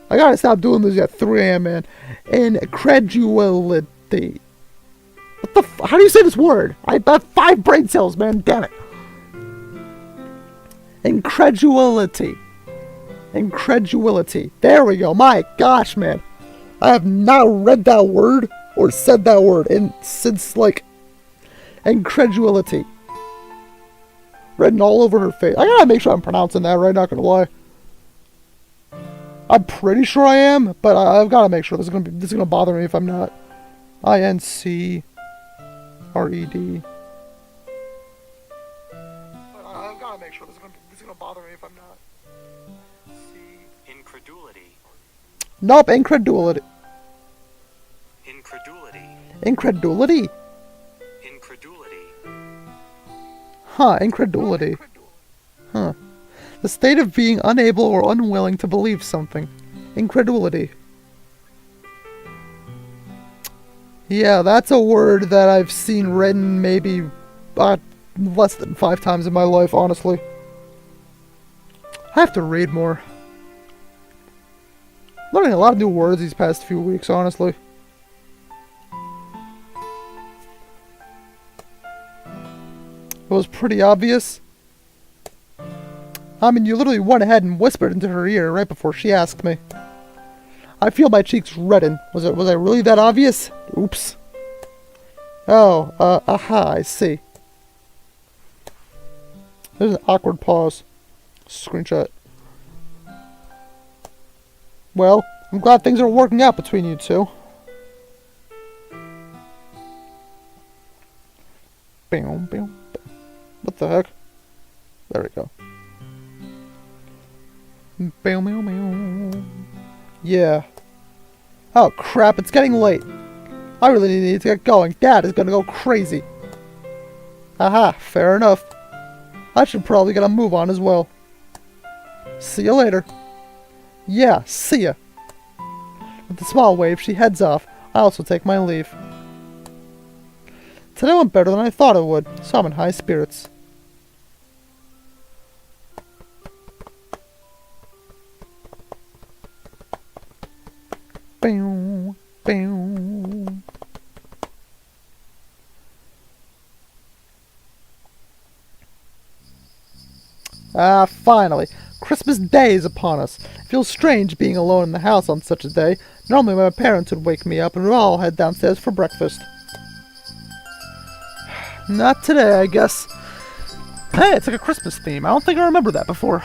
I gotta stop doing this at 3 a.m., man. Incredulity. What the how do you say this word? I have 5 brain cells, man. Damn it. Incredulity. There we go. My gosh, man. I have not read that word or said that word since, like, incredulity. Written all over her face. I gotta make sure I'm pronouncing that right, not gonna lie. I'm pretty sure I am, but I've gotta make sure this is gonna bother me if I'm not. INCRED. I've gotta make sure this is gonna bother me if I'm not. Incredulity. Nope, incredulity. Incredulity. Huh, incredulity. Huh. The state of being unable or unwilling to believe something. Incredulity. Yeah, that's a word that I've seen written maybe less than 5 times in my life, honestly. I have to read more. Learning a lot of new words these past few weeks, honestly. It was pretty obvious. I mean, you literally went ahead and whispered into her ear right before she asked me. I feel my cheeks redden. Was I really that obvious? Oops. Oh, aha, I see. There's an awkward pause. Screenshot. Well, I'm glad things are working out between you two. Bam, bam. What the heck? There we go. Bow, meow, meow. Yeah. Oh crap, it's getting late. I really need to get going. Dad is gonna go crazy. Aha, fair enough. I should probably get a move on as well. See you later. Yeah, see ya. With a small wave, she heads off. I also take my leave. Today went better than I thought it would, so I'm in high spirits. Bow, bow. Ah, finally. Christmas Day is upon us. It feels strange being alone in the house on such a day. Normally my parents would wake me up and we'd all head downstairs for breakfast. Not today, I guess. Hey, it's like a Christmas theme. I don't think I remember that before.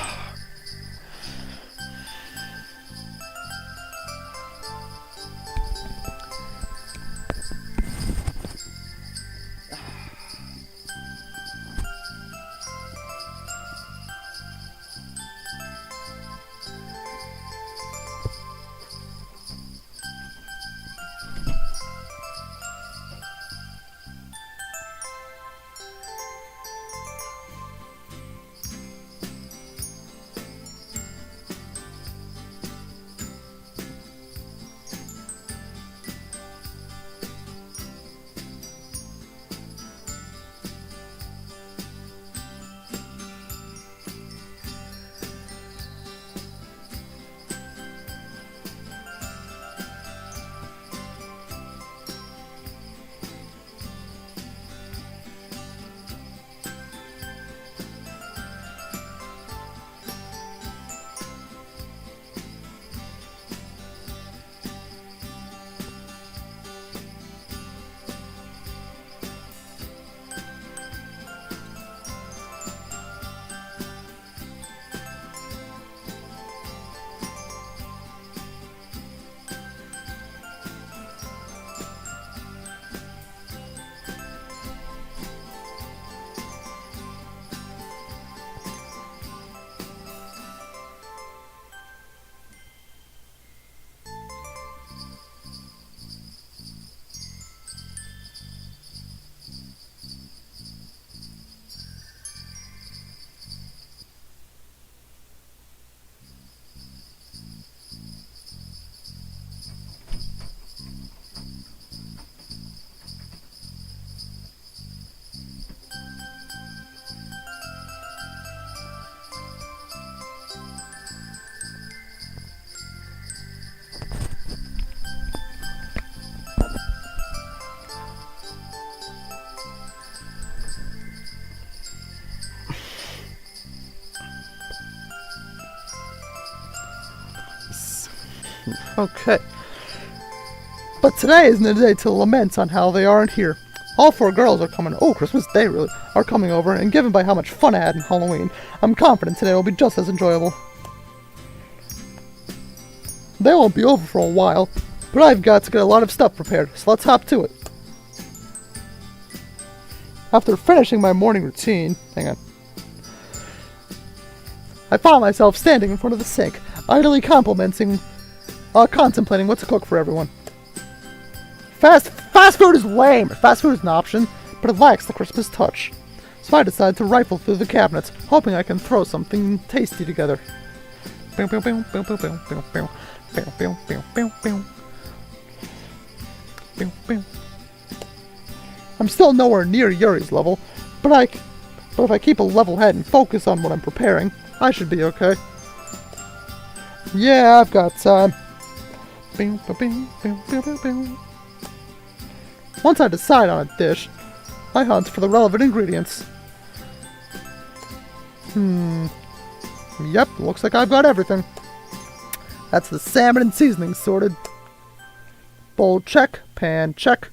Okay. But today isn't a day to lament on how they aren't here. All 4 girls are coming. Oh, Christmas Day, really. Are coming over, and given by how much fun I had in Halloween, I'm confident today will be just as enjoyable. They won't be over for a while, but I've got to get a lot of stuff prepared, so let's hop to it. After finishing my morning routine, hang on, I found myself standing in front of the sink, idly contemplating what to cook for everyone. Fast food is lame. Fast food is an option, but it lacks the Christmas touch. So I decided to rifle through the cabinets, hoping I can throw something tasty together. I'm still nowhere near Yuri's level, but if I keep a level head and focus on what I'm preparing, I should be okay. Yeah, I've got time. Once I decide on a dish, I hunt for the relevant ingredients. Yep, looks like I've got everything. That's the salmon and seasoning sorted. Bowl check, pan check.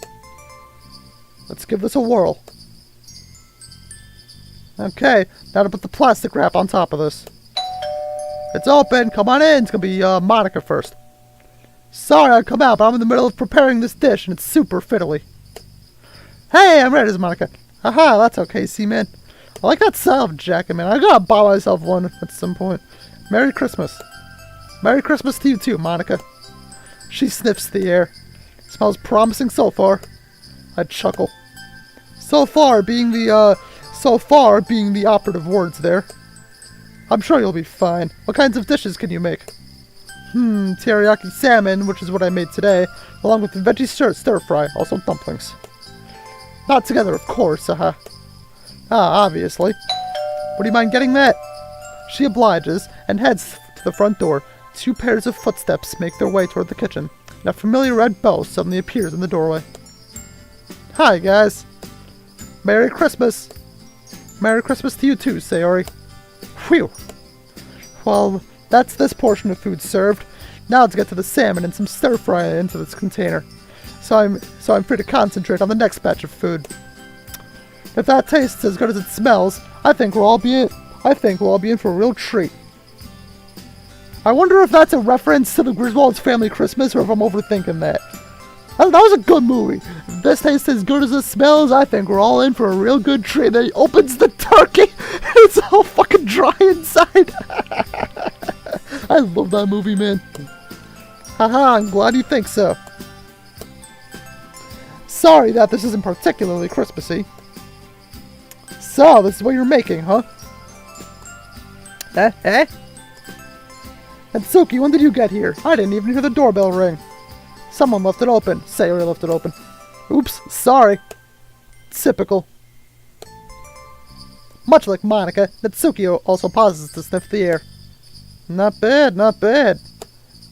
Let's give this a whirl. Okay, now to put the plastic wrap on top of this. It's open, come on in. It's gonna be Monica first. Sorry I'd come out, but I'm in the middle of preparing this dish and it's super fiddly. Hey, I'm ready, Monica. Haha, that's okay, Seaman. I like that style of jacket, man. I gotta buy myself one at some point. Merry Christmas. Merry Christmas to you too, Monica. She sniffs the air. Smells promising so far. I chuckle. So far being the operative words there. I'm sure you'll be fine. What kinds of dishes can you make? Teriyaki salmon, which is what I made today, along with the veggie stir fry, also dumplings. Not together, of course, obviously. Would you mind getting that? She obliges and heads to the front door. 2 pairs of footsteps make their way toward the kitchen, and a familiar red bow suddenly appears in the doorway. Hi, guys. Merry Christmas. Merry Christmas to you too, Sayori. Phew. Well, that's this portion of food served. Now let's get to the salmon and some stir fry into this container. So I'm free to concentrate on the next batch of food. If that tastes as good as it smells, I think we'll all be in for a real treat. I wonder if that's a reference to the Griswold's Family Christmas or if I'm overthinking that. That was a good movie. If this tastes as good as it smells, I think we're all in for a real good treat. Then he opens the turkey. It's all fucking dry inside. I love that movie, man. Haha, I'm glad you think so. Sorry that this isn't particularly Christmassy. So, this is what you're making, huh? Eh? And Suki, when did you get here? I didn't even hear the doorbell ring. Someone left it open. Sayori left it open. Oops, sorry. Typical. Much like Monica, Natsuki also pauses to sniff the air. Not bad, not bad.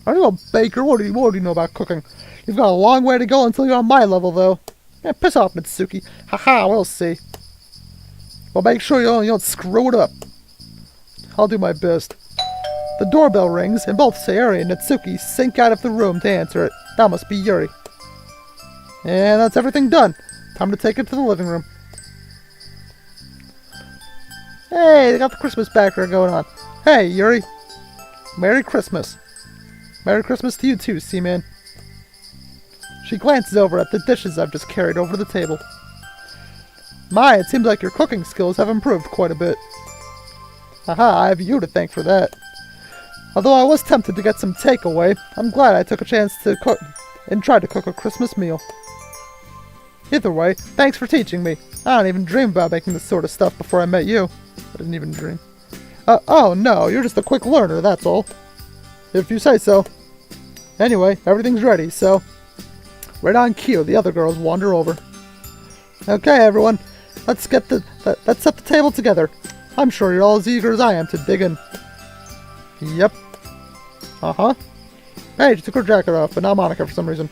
Are you a baker? What do you know about cooking? You've got a long way to go until you're on my level, though. Yeah, piss off, Natsuki. Haha, we'll see. Well, make sure you don't screw it up. I'll do my best. The doorbell rings, and both Sayori and Natsuki sink out of the room to answer it. That must be Yuri. And that's everything done. Time to take it to the living room. Hey, they got the Christmas background going on. Hey, Yuri. Merry Christmas. Merry Christmas to you too, Seaman. She glances over at the dishes I've just carried over the table. My, it seems like your cooking skills have improved quite a bit. Haha, I have you to thank for that. Although I was tempted to get some takeaway, I'm glad I took a chance to cook and try to cook a Christmas meal. Either way, thanks for teaching me. I don't even dream about making this sort of stuff before I met you. I didn't even dream. Oh no, you're just a quick learner, that's all. If you say so. Anyway, everything's ready, so... Right on cue, the other girls wander over. Okay, everyone, let's set the table together. I'm sure you're all as eager as I am to dig in. Yep. Uh-huh. Hey, she took her jacket off, but not Monica for some reason.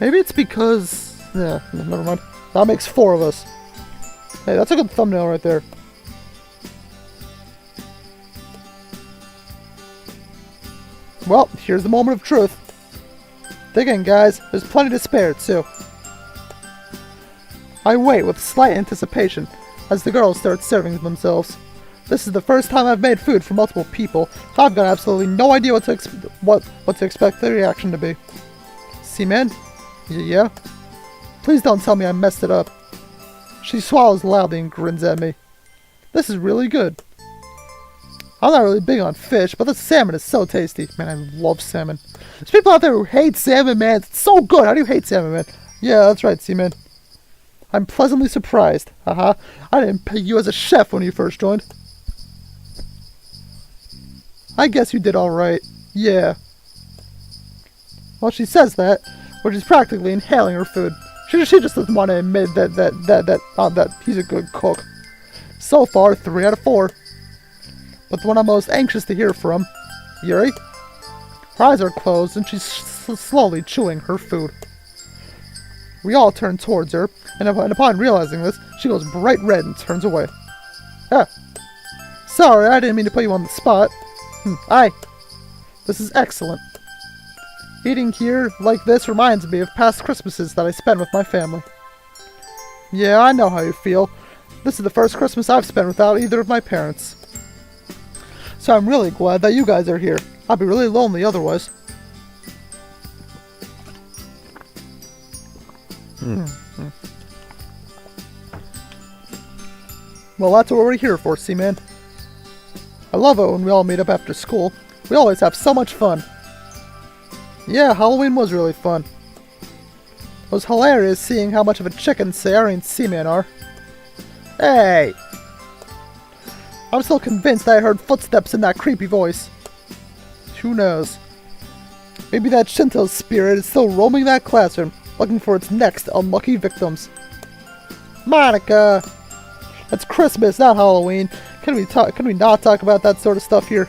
Maybe it's because... Yeah, never mind. That makes 4 of us. Hey, that's a good thumbnail right there. Well, here's the moment of truth. Dig in, guys. There's plenty to spare, too. I wait with slight anticipation as the girls start serving themselves. This is the first time I've made food for multiple people, so I've got absolutely no idea what to expect the reaction to be. Seaman? Yeah? Please don't tell me I messed it up. She swallows loudly and grins at me. This is really good. I'm not really big on fish, but the salmon is so tasty. Man, I love salmon. There's people out there who hate salmon, man. It's so good. How do you hate salmon, man? Yeah, that's right, Seaman. I'm pleasantly surprised. Haha. I didn't pay you as a chef when you first joined. I guess you did alright. Yeah. Well, she says that, but she's practically inhaling her food. She just doesn't want to admit that he's a good cook. So far, 3 out of 4. But the one I'm most anxious to hear from, Yuri. Her eyes are closed and she's slowly chewing her food. We all turn towards her, and upon realizing this, she goes bright red and turns away. Sorry, I didn't mean to put you on the spot. Aye. This is excellent. Eating here like this reminds me of past Christmases that I spent with my family. Yeah, I know how you feel. This is the first Christmas I've spent without either of my parents. So I'm really glad that you guys are here. I'd be really lonely otherwise. Well, that's what we're here for, Seaman. I love it when we all meet up after school. We always have so much fun. Yeah, Halloween was really fun. It was hilarious seeing how much of a chicken Sayori and Seaman are. Hey! I'm still convinced I heard footsteps in that creepy voice. Who knows? Maybe that Shinto spirit is still roaming that classroom, looking for its next unlucky victims. Monica! It's Christmas, not Halloween. Can we not talk about that sort of stuff here?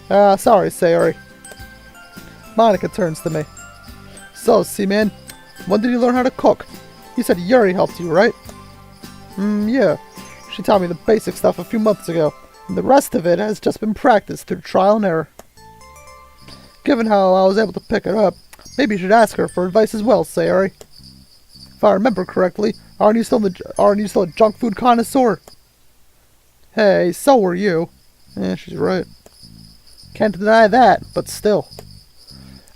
Sorry, Sayori. Monica turns to me. So, Seaman, when did you learn how to cook? You said Yuri helped you, right? Yeah. She taught me the basic stuff a few months ago, and the rest of it has just been practiced through trial and error. Given how I was able to pick it up, maybe you should ask her for advice as well, Sayori. If I remember correctly, aren't you still a junk food connoisseur? Hey, so were you. Yeah, she's right. Can't deny that, but still.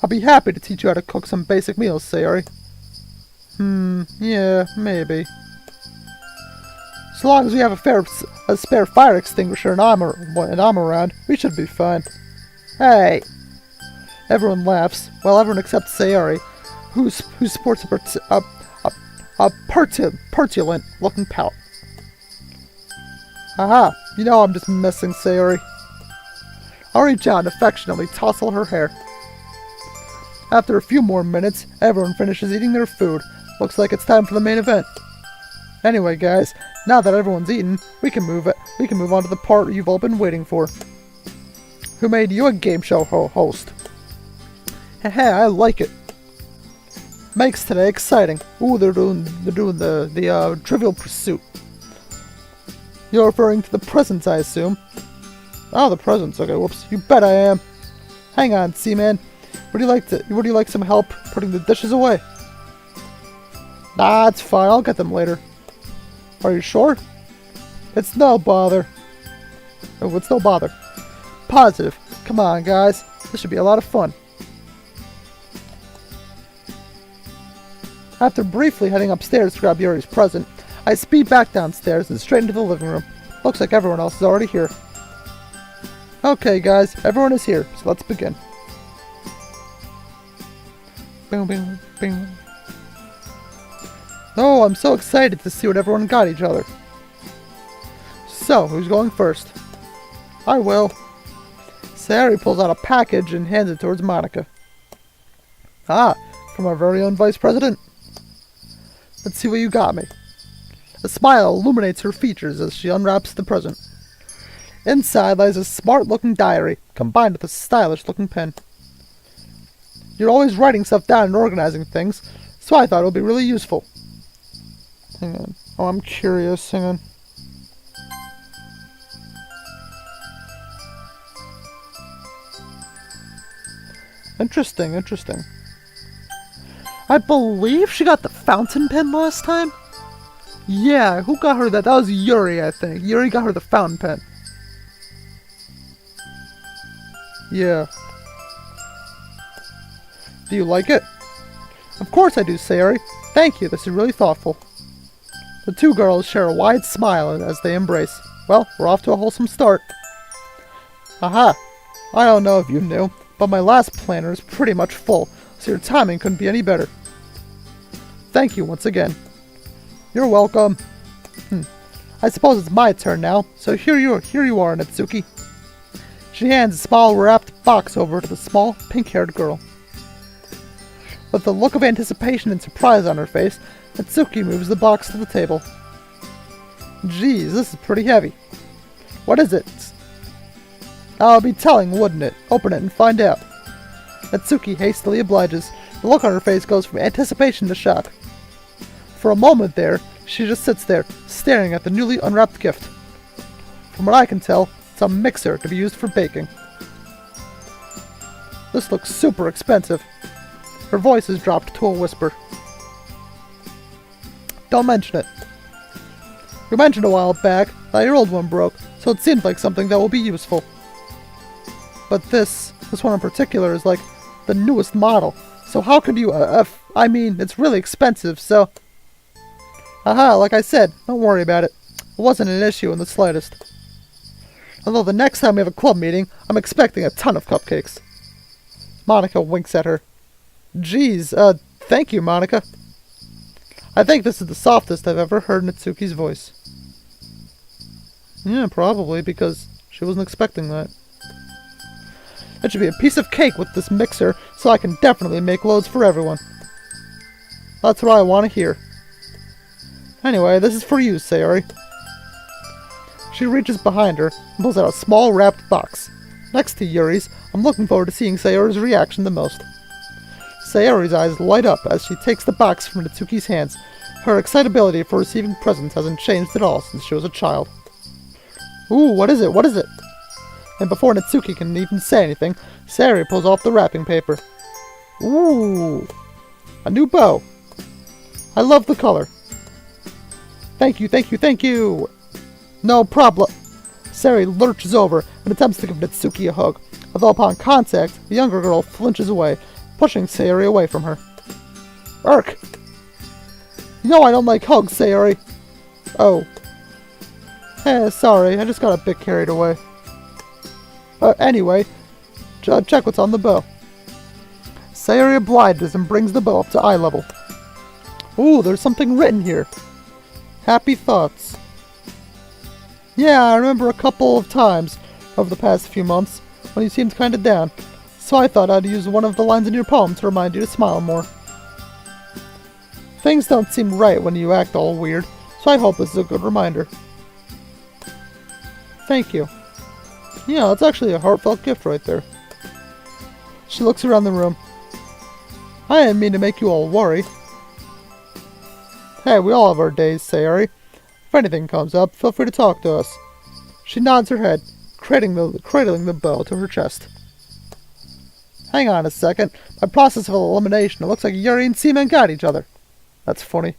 I'll be happy to teach you how to cook some basic meals, Sayori. Yeah, maybe. So long as we have a spare fire extinguisher and I'm around, we should be fine. Hey! Everyone laughs. Well, everyone except Sayori, who sports a petulant-looking pout. Aha! You know I'm just messing, Sayori. I'll reach out and affectionately tousle her hair. After a few more minutes, everyone finishes eating their food. Looks like it's time for the main event. Anyway, guys, now that everyone's eaten, we can move on to the part you've all been waiting for. Who made you a game show host? Heh, I like it. Makes today exciting. Ooh, they're doing the Trivial Pursuit. You're referring to the presents, I assume. Oh, the presents. Okay, whoops. You bet I am. Hang on, Seaman. Would you like some help putting the dishes away? Nah, it's fine. I'll get them later. Are you sure? It's no bother. Oh, it's no bother. Positive. Come on, guys. This should be a lot of fun. After briefly heading upstairs to grab Yuri's present, I speed back downstairs and straight into the living room. Looks like everyone else is already here. Okay, guys. Everyone is here, so let's begin. Boom, boom, boom. Oh, I'm so excited to see what everyone got each other. So, who's going first? I will. Sayori pulls out a package and hands it towards Monica. Ah, from our very own Vice President. Let's see what you got me. A smile illuminates her features as she unwraps the present. Inside lies a smart-looking diary, combined with a stylish-looking pen. You're always writing stuff down and organizing things, so I thought it would be really useful. Hang on. Oh, I'm curious. Hang on. Interesting, interesting. I believe she got the fountain pen last time? Yeah, who got her that? That was Yuri, I think. Yuri got her the fountain pen. Yeah. Do you like it? Of course I do, Sayori. Thank you, this is really thoughtful. The two girls share a wide smile as they embrace. Well, we're off to a wholesome start. Aha! I don't know if you knew, but my last planner is pretty much full, so your timing couldn't be any better. Thank you once again. You're welcome. I suppose it's my turn now, so here you are, Natsuki. She hands a small wrapped box over to the small, pink-haired girl. With a look of anticipation and surprise on her face, Natsuki moves the box to the table. Geez, this is pretty heavy. What is it? I'll be telling, wouldn't it? Open it and find out. Natsuki hastily obliges. The look on her face goes from anticipation to shock. For a moment there, she just sits there, staring at the newly unwrapped gift. From what I can tell, it's a mixer to be used for baking. This looks super expensive. Her voice is dropped to a whisper. Don't mention it. You mentioned a while back that your old one broke, so it seemed like something that will be useful. But this one in particular is like the newest model, so how could you, I mean, it's really expensive, so... Aha, like I said, don't worry about it. It wasn't an issue in the slightest. Although the next time we have a club meeting, I'm expecting a ton of cupcakes. Monica winks at her. Geez, thank you, Monica. I think this is the softest I've ever heard Natsuki's voice. Yeah, probably, because she wasn't expecting that. It should be a piece of cake with this mixer, so I can definitely make loads for everyone. That's what I want to hear. Anyway, this is for you, Sayori. She reaches behind her and pulls out a small wrapped box. Next to Yuri's, I'm looking forward to seeing Sayori's reaction the most. Sayori's eyes light up as she takes the box from Natsuki's hands. Her excitability for receiving presents hasn't changed at all since she was a child. Ooh, what is it? What is it? And before Natsuki can even say anything, Sayori pulls off the wrapping paper. Ooh, a new bow. I love the color. Thank you, thank you, thank you! No problem. Sayori lurches over and attempts to give Natsuki a hug, although upon contact, the younger girl flinches away, pushing Sayori away from her. Urk! You know I don't like hugs, Sayori. Oh. Sorry, I just got a bit carried away. Anyway, check what's on the bow. Sayori obliges and brings the bow up to eye level. Ooh, there's something written here. Happy thoughts. Yeah, I remember a couple of times over the past few months when you seemed kinda down, so I thought I'd use one of the lines in your poem to remind you to smile more. Things don't seem right when you act all weird, so I hope this is a good reminder. Thank you. Yeah, that's actually a heartfelt gift right there. She looks around the room. I didn't mean to make you all worry. Hey, we all have our days, Sayori. If anything comes up, feel free to talk to us. She nods her head, cradling the bow to her chest. Hang on a second. By process of elimination, it looks like Yuri and Seaman got each other. That's funny.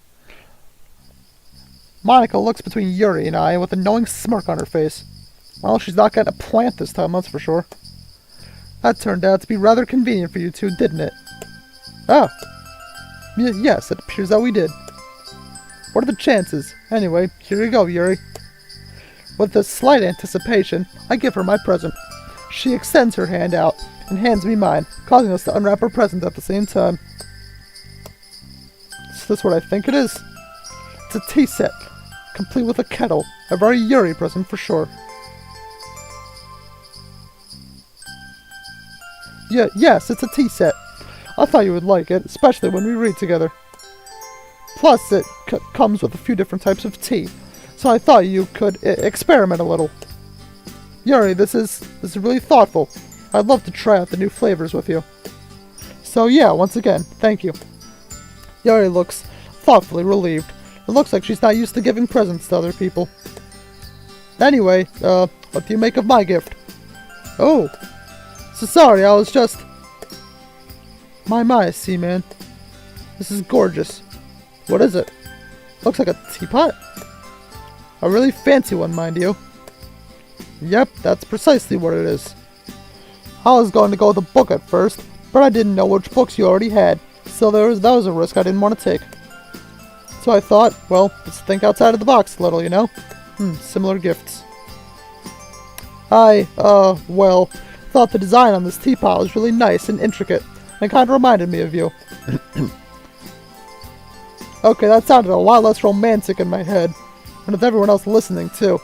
Monica looks between Yuri and I with a knowing smirk on her face. Well, she's not getting a plant this time, that's for sure. That turned out to be rather convenient for you two, didn't it? Oh. Yes, it appears that we did. What are the chances? Anyway, here you go, Yuri. With a slight anticipation, I give her my present. She extends her hand out and hands me mine, causing us to unwrap our present at the same time. Is this what I think it is? It's a tea set, complete with a kettle. A very Yuri present for sure. Yes, it's a tea set. I thought you would like it, especially when we read together. Plus, it comes with a few different types of tea, so I thought you could experiment a little. Yuri, this is really thoughtful. I'd love to try out the new flavors with you. So yeah, once again, thank you. Yuri looks thoughtfully relieved. It looks like she's not used to giving presents to other people. Anyway, what do you make of my gift? Oh, so sorry, I was just... My, Seaman. This is gorgeous. What is it? Looks like a teapot. A really fancy one, mind you. Yep, that's precisely what it is. I was going to go with a book at first, but I didn't know which books you already had, so that was a risk I didn't want to take. So I thought, well, let's think outside of the box a little, you know? Similar gifts. I thought the design on this teapot was really nice and intricate, and kind of reminded me of you. Okay, that sounded a lot less romantic in my head, and with everyone else listening, too.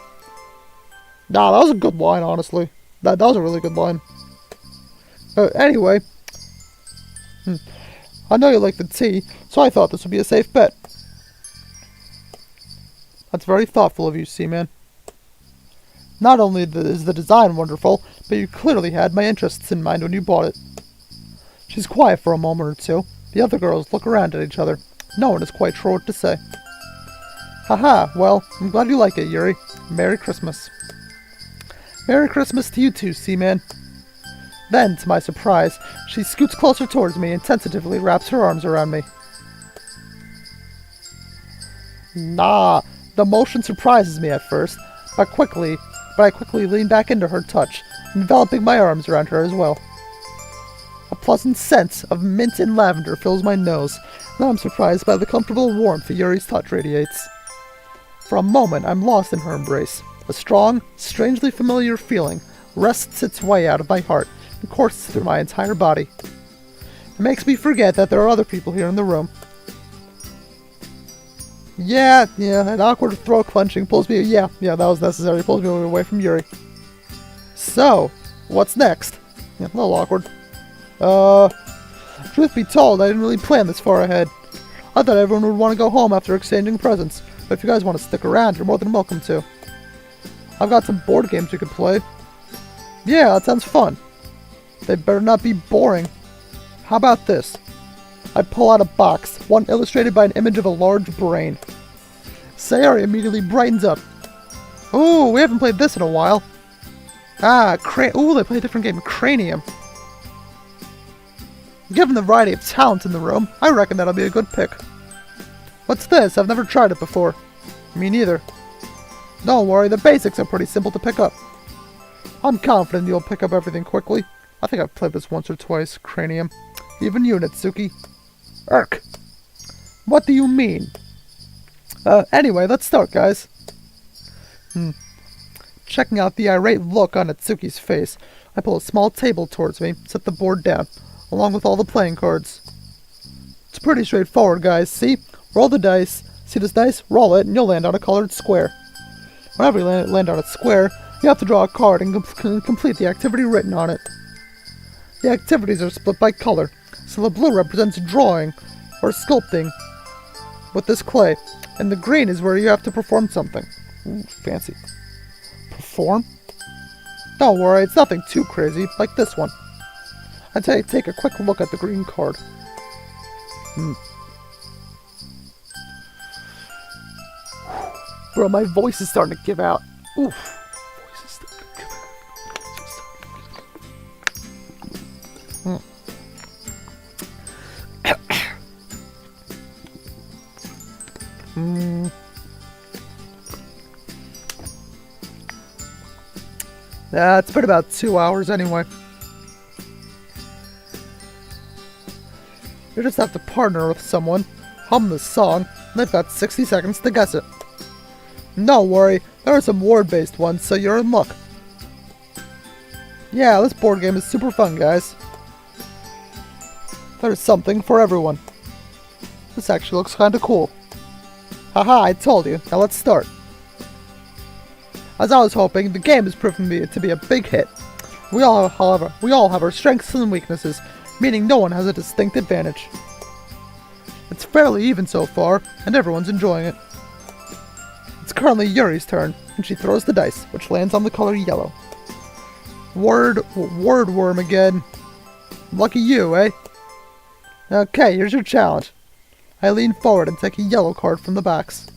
Nah, that was a good line, honestly. That was a really good line. Anyway. I know you like the tea, so I thought this would be a safe bet. That's very thoughtful of you, Seaman. Not only is the design wonderful, but you clearly had my interests in mind when you bought it. She's quiet for a moment or two. The other girls look around at each other. No one is quite sure what to say. Haha, well, I'm glad you like it, Yuri. Merry Christmas. Merry Christmas to you too, Seaman. Then, to my surprise, she scoots closer towards me and tentatively wraps her arms around me. Nah, the motion surprises me at first, but I quickly lean back into her touch, enveloping my arms around her as well. A pleasant scent of mint and lavender fills my nose, and I'm surprised by the comfortable warmth that Yuri's touch radiates. For a moment, I'm lost in her embrace. A strong, strangely familiar feeling wrests its way out of my heart and courses through my entire body. It makes me forget that there are other people here in the room. Yeah, an awkward throat clenching pulls me, yeah, that was necessary, pulls me away from Yuri. So, what's next? Yeah, a little awkward. Truth be told, I didn't really plan this far ahead. I thought everyone would want to go home after exchanging presents, but if you guys want to stick around, you're more than welcome to. I've got some board games you could play. Yeah, that sounds fun. They better not be boring. How about this? I pull out a box, one illustrated by an image of a large brain. Sayori immediately brightens up. Ooh, we haven't played this in a while. Ooh, they play a different game, Cranium. Given the variety of talent in the room, I reckon that'll be a good pick. What's this? I've never tried it before. Me neither. Don't worry, the basics are pretty simple to pick up. I'm confident you'll pick up everything quickly. I think I've played this once or twice, Cranium. Even you, Natsuki. Irk. What do you mean? Anyway, let's start, guys. Checking out the irate look on Natsuki's face, I pull a small table towards me, set the board down, along with all the playing cards. It's pretty straightforward, guys. See? Roll the dice. See this dice? Roll it, and you'll land on a colored square. Whenever you land on a square, you have to draw a card and complete the activity written on it. The activities are split by color, so the blue represents drawing or sculpting with this clay, and the green is where you have to perform something. Ooh, fancy. Perform? Don't worry, it's nothing too crazy, like this one. I take a quick look at the green card. Bro, my voice is starting to give out. Oof. Voice is starting to give out. It's been about 2 hours anyway. You just have to partner with someone, hum the song, and they've got 60 seconds to guess it. Don't worry, there are some word-based ones, so you're in luck. Yeah, this board game is super fun, guys. There's something for everyone. This actually looks kinda cool. Haha, I told you. Now let's start. As I was hoping, the game has proven to be a big hit. We all have our strengths and weaknesses, meaning no one has a distinct advantage. It's fairly even so far, and everyone's enjoying it. It's currently Yuri's turn, and she throws the dice, which lands on the color yellow. Word worm again. Lucky you, eh? Okay, here's your challenge. I lean forward and take a yellow card from the box.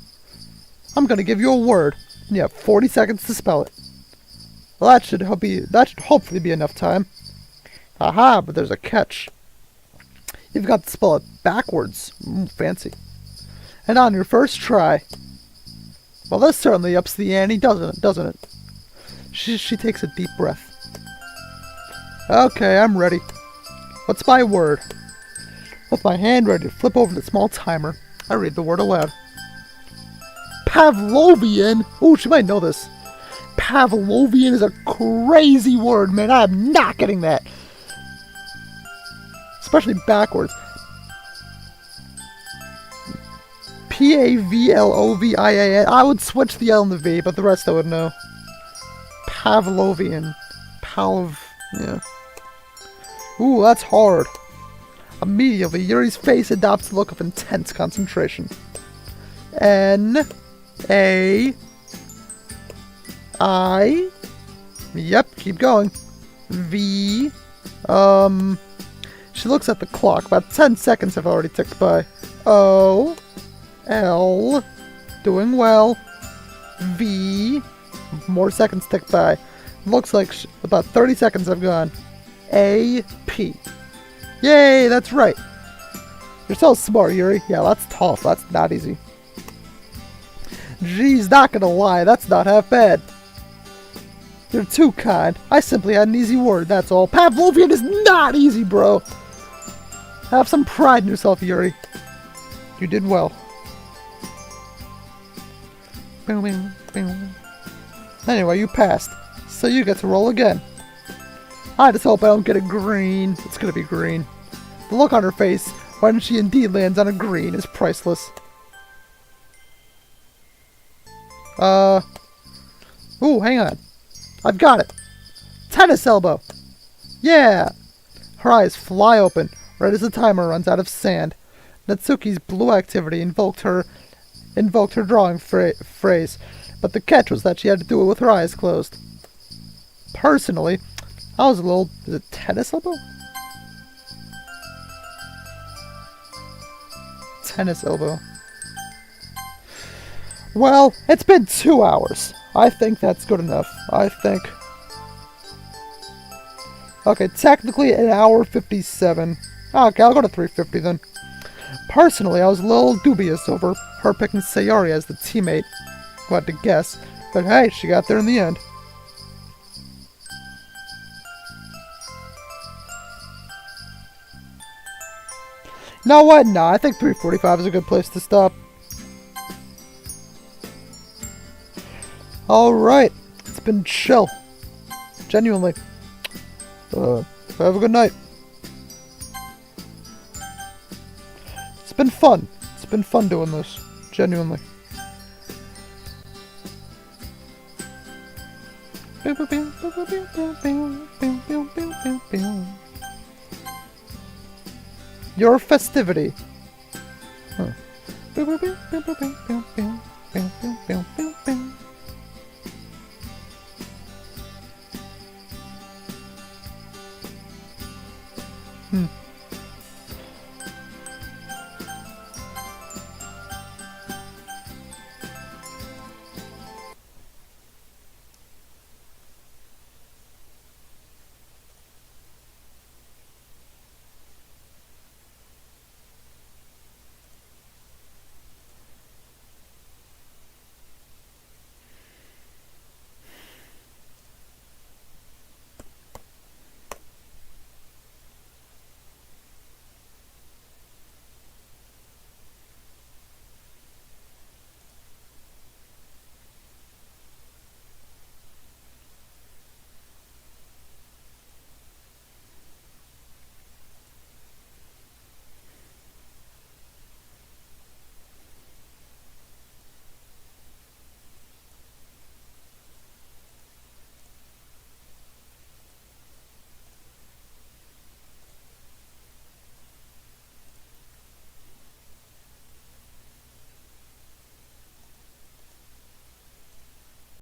I'm gonna give you a word, and you have 40 seconds to spell it. Well, that should hopefully be enough time. Aha, but there's a catch. You've got to spell it backwards. Fancy. And on your first try. Well, this certainly ups the ante, doesn't it? She takes a deep breath. Okay, I'm ready. What's my word? With my hand ready to flip over the small timer, I read the word aloud. Pavlovian? Oh, she might know this. Pavlovian is a crazy word, man. I'm not getting that. Especially backwards. Pavlovian. I would switch the L and the V, but the rest I would know. Pavlovian. Yeah. Ooh, that's hard. Immediately, Yuri's face adopts a look of intense concentration. N-A-I. Yep, keep going. V. She looks at the clock. About 10 seconds have already ticked by. O. L. Doing well. V. More seconds ticked by. Looks like about 30 seconds have gone. A. P. Yay, that's right. You're so smart, Yuri. Yeah, that's tough. That's not easy. Geez, not gonna lie, that's not half bad. You're too kind. I simply had an easy word, that's all. Pavlovian is not easy, bro. Have some pride in yourself, Yuri. You did well. Anyway, you passed. So you get to roll again. I just hope I don't get a green. It's gonna be green. The look on her face when she indeed lands on a green is priceless. Ooh, hang on. I've got it. Tennis elbow. Yeah. Her eyes fly open right as the timer runs out of sand. Natsuki's blue activity invoked her drawing phrase, but the catch was that she had to do it with her eyes closed. Personally, I was a little... Is it tennis elbow? Tennis elbow. Well, it's been 2 hours. I think that's good enough. I think. Okay, technically an hour 57. Okay, I'll go to 350 then. Personally, I was a little dubious over her picking Sayori as the teammate who had to guess, but hey, she got there in the end. You know what? No, I think 345 is a good place to stop. Alright, it's been chill. Genuinely. Have a good night. It's been fun. It's been fun doing this. Genuinely. Your festivity. Huh.